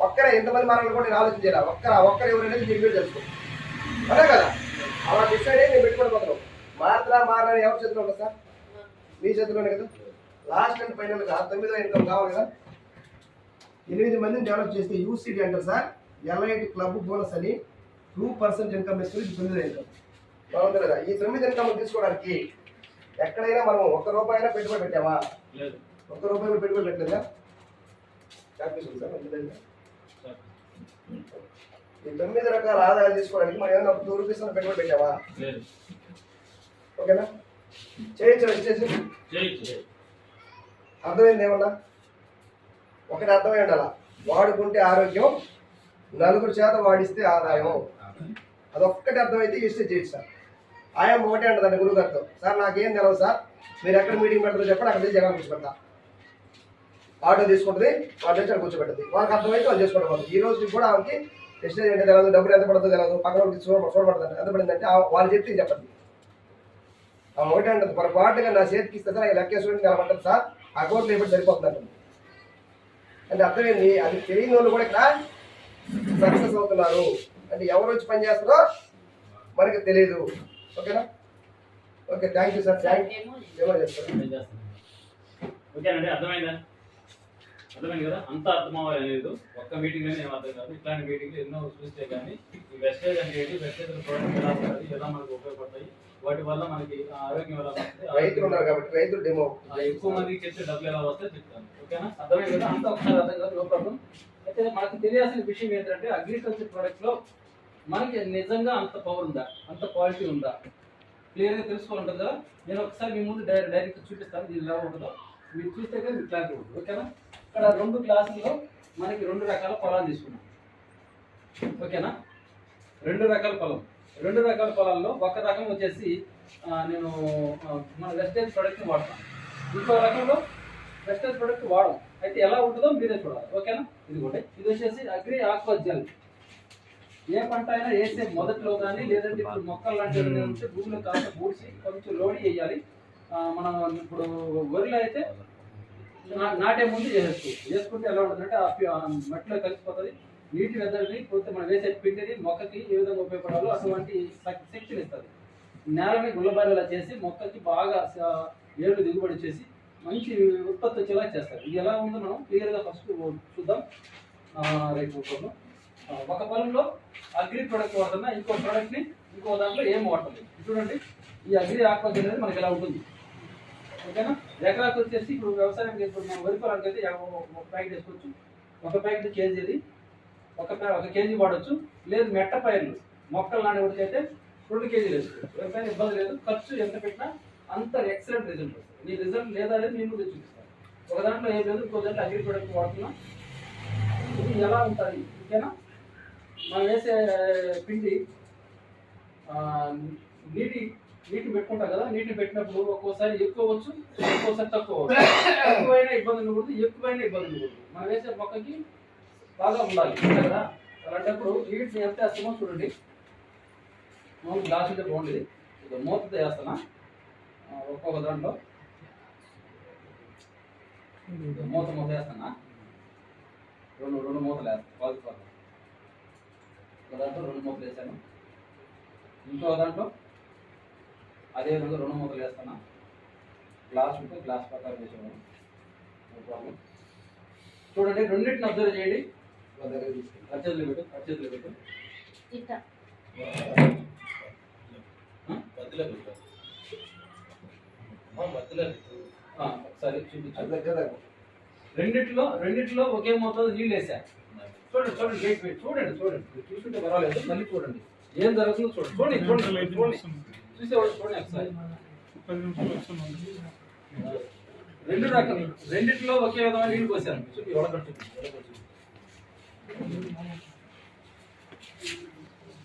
Speaker 2: ఒక్కరే ఎంతమంది మారాలని కూడా నేను ఆలోచించాలా. ఒక్కరు ఎవరైనా మీరు తెలుసుకో, అదే కదా. అలా డిసైడ్ అయ్యి నేను పెట్టుకోకపోతున్నాను. మారని ఎవరి చేతిలో ఉండదు సార్? మీ చేతిలోనే కదా. లాస్ట్ అండ్ ఫైనల్ గా 9వ ఇన్కమ్ కావాలి కదా. 8 మందిని డెవలప్ చేస్తే యూసీడీ అంటారు సార్. ఎల్ఐటి క్లబ్ బోనస్ అని 2% ఇన్కమ్ ఇస్తుంది. 9వ ఇన్కమ్ బాగుంది కదా. ఈ 9 ఇన్కమ్ తీసుకోవడానికి ఎక్కడైనా మనం ₹1 అయినా పెట్టుబడి పెట్టామా? ₹1 పెట్టుబడి పెట్టలేదా? సార్ ఈ 9 రకాల ఆదాయాలు తీసుకోవడానికి మనం ఏమైనా ₹2 పెట్టుబడి పెట్టామా? ఓకేనా? చేయొచ్చు. అర్థమైంది ఏమన్నా? ఒకటి అర్థమై ఉండాల. వాడుకుంటే ఆరోగ్యం, 4 వాడిస్తే ఆదాయం. అదొక్కటి అర్థమైతే ఇస్తే చేయొచ్చు సార్. ఆయా ఒకటే అంటుందండి గురుగారితో, సార్ నాకేం తెలవు సార్, మీరు ఎక్కడ మీటింగ్ పెడతారో చెప్పండి, అక్కడ నుంచి జగన్ కూర్చోబెడతా. ఆటో తీసుకుంటుంది, వాటి నుంచి అక్కడ కూర్చోబెట్టదు. వాళ్ళకి అర్థమైతే వాళ్ళు చేసుకోవడం. ఈ రోజు కూడా ఆమెకి ఎస్టేజ్ అంటే తెలియదు, డబ్బులు ఎంత పడుతుందో తెలియదు, పక్కన చూడబడుతుంది. ఎంత పడిందంటే వాళ్ళు చెప్తే చెప్పండి. ఆ ఒకటే అంటుంది, పొరపాటుగా నా చేతికి ఇస్తే సార్ లెక్కేసుకుని నిలబడ్డది సార్, అకౌంట్లో ఇప్పుడు సరిపోతుంది అంటుంది. అంటే అర్థమైంది. అది తెలియని వాళ్ళు కూడా ఇక్కడ సక్సెస్ అవుతున్నారు. అంటే ఎవరు వచ్చి పని చేస్తారో మనకి తెలియదు. ఓకేనా? Okay, thank you sir. ఏమో చెప్తాను.
Speaker 3: ఓకేనండి, అర్థమైందా? అర్థమైంది కదా. అంతా అర్థం అవ్వలేదు ఒక్క మీటింగ్ ఏం అర్థం కాదు. ఇట్లాంటి మీటింగ్లు ఎన్నో చూస్తే కానీ ఈ వెస్టేజ్ అంటే ఏంటి, వెస్టేజ్ ప్రోడక్ట్ ఎలా ఉంటుంది, ఎలా మనకు ఉపయోగపడతాయి, వాటి వల్ల మనకి ఆరోగ్యం ఎలా వస్తుంది,
Speaker 2: రైతులు ఉన్నారు కాబట్టి రైతులు డెమో
Speaker 3: ఎక్కువ మందికి చెప్తే డబ్బులు ఎలా వస్తాయో చెప్తాను. ఓకేనా? అర్థమైంది కదా. అంతా ఒకసారి అర్థం కాదు, నో ప్రాబ్లం. అయితే మనకు తెలియాల్సిన విషయం ఏంటంటే అగ్రికల్చర్ ప్రోడక్ట్ లో మనకి నిజంగా అంత పవర్ ఉందా, అంత క్వాలిటీ ఉందా, క్లియర్గా తెలుసుకోవాలంటుంది కదా. నేను ఒకసారి మీ ముందు డైరెక్ట్ చూపిస్తాను, దీని ఎలా ఉంటుందో మీరు చూస్తే కానీ మీకు క్లారిటీ ఉంటుంది. ఓకేనా? ఇక్కడ 2 క్లాసుల్లో మనకి 2 రకాల పొలాలు తీసుకున్నాం. ఓకేనా? 2 రకాల పొలం. 2 రకాల పొలాల్లో ఒక రకం వచ్చేసి నేను మన వెస్టేజ్ ప్రోడక్ట్ని వాడతాను, ఇంకో రకంలో వెస్టేజ్ ప్రోడక్ట్ వాడడం. అయితే ఎలా ఉంటుందో మీరే చూడాలి. ఓకేనా? ఇదిగోండి, ఇది వచ్చేసి అగ్రి ఆక్వా జెల్. ఏ పంట అయినా వేసే మొదట్లో కానీ లేదంటే ఇప్పుడు మొక్కలు లాంటివి ఉంటే భూమిలో కాస్త పూడ్చి కొంచెం లోడి వేయాలి. మనం ఇప్పుడు వరిలో అయితే నాటే ముందు వేసుకుంటే ఎలా ఉంటుందంటే ఆ మట్టిలో కలిసిపోతుంది. నీటి వెదరిని పోతే మనం వేసే పిండిని మొక్కకి ఏ విధంగా ఉపయోగపడాలో అటువంటి శక్తిని ఇస్తుంది. నేలని గుల్లబారేలా చేసి మొక్కకి బాగా ఏళ్ళు దిగుబడి చేసి మంచి ఉత్పత్తి వచ్చేలా చేస్తారు. ఇది ఎలా ఉందో మనం క్లియర్గా ఫస్ట్ చూద్దాం. రైతు ఒక పొలంలో అగ్రి ప్రోడక్ట్ వాడుతున్నా, ఇంకో ప్రోడక్ట్ని ఇంకో దాంట్లో ఏం వాడలేదు. చూడండి, ఈ అగ్రి ఆక్వా అనేది మనకి ఎలా ఉంటుంది. ఓకేనా? ఎకరాకు వచ్చేసి ఇప్పుడు వ్యవసాయం ఇప్పుడు మనం వరి పొలానికి అయితే ఒక ప్యాకెట్ వేసుకోవచ్చు. ఒక ప్యాకెట్ కేజీది ఒక కేజీ వాడచ్చు. లేదు మెట్ట పైర్లు మొక్కలు నాటి అయితే 2 కేజీలు వేసుకోవచ్చు. వ్యవసాయం ఇబ్బంది లేదు. ఖర్చు ఎంత పెట్టినా అంత ఎక్సలెంట్ రిజల్ట్ వస్తుంది. నీ రిజల్ట్ లేదా అనేది నేను కూడా చూపిస్తాను. ఒక దాంట్లో ఏం లేదు, ఇంకో దాంట్లో అగ్రి ప్రోడక్ట్ వాడుతున్నా. ఇది ఎలా ఉంటుంది? ఓకేనా? మనం వేసే పిండి నీటి పెట్టుకుంటాం కదా. నీటిని పెట్టినప్పుడు ఒక్కోసారి ఎక్కువ వచ్చు, ఒక్కోసారి తక్కువ వచ్చు. తక్కువైనా ఇబ్బంది ఉండకూడదు, ఎక్కువైనా ఇబ్బంది ఉండకూడదు. మనం వేసే మొక్కకి బాగా ఉండాలి కదా. అలాంటప్పుడు నీటిని ఎంత వేస్తామో చూడండి. గ్లాస్ ఉంటే బాగుండేది. మూతతో వేస్తానా ఒక్కొక్క దాంట్లో మూత వేస్తానా. రెండు మూతలు వేస్తాను. ఒక దాంట్లో 2 మూతలు వేసాను. ఇంకో దాంట్లో అదేవిధంగా 2 మూతలు వేస్తాను. గ్లాస్ ఉంటే గ్లాస్ ప్రకారం వేసేవాడు. No problem. చూడండి, రెండింటిని అబ్జర్వ్ చేయండి. అర్చేతులు పెట్టు, అర్చేతులు పెట్టు. ఒకసారి చూపించు. రెండిట్లో ఒకే మోతాదు నీళ్ళు వేసా. చూడండి చూడండి, వెయిట్ చూడండి చూడండి, చూసుకుంటే పర్వాలేదు. మళ్ళీ చూడండి ఏం జరుగుతుందో చూడండి. చూడండి చూడండి చూడండి, చూసేవాళ్ళు చూడండి ఒకసారి. రెండు రకాలు, రెండిట్లో ఒకే విధమైన నీళ్ళు పోసాను. చూపి, చూపి.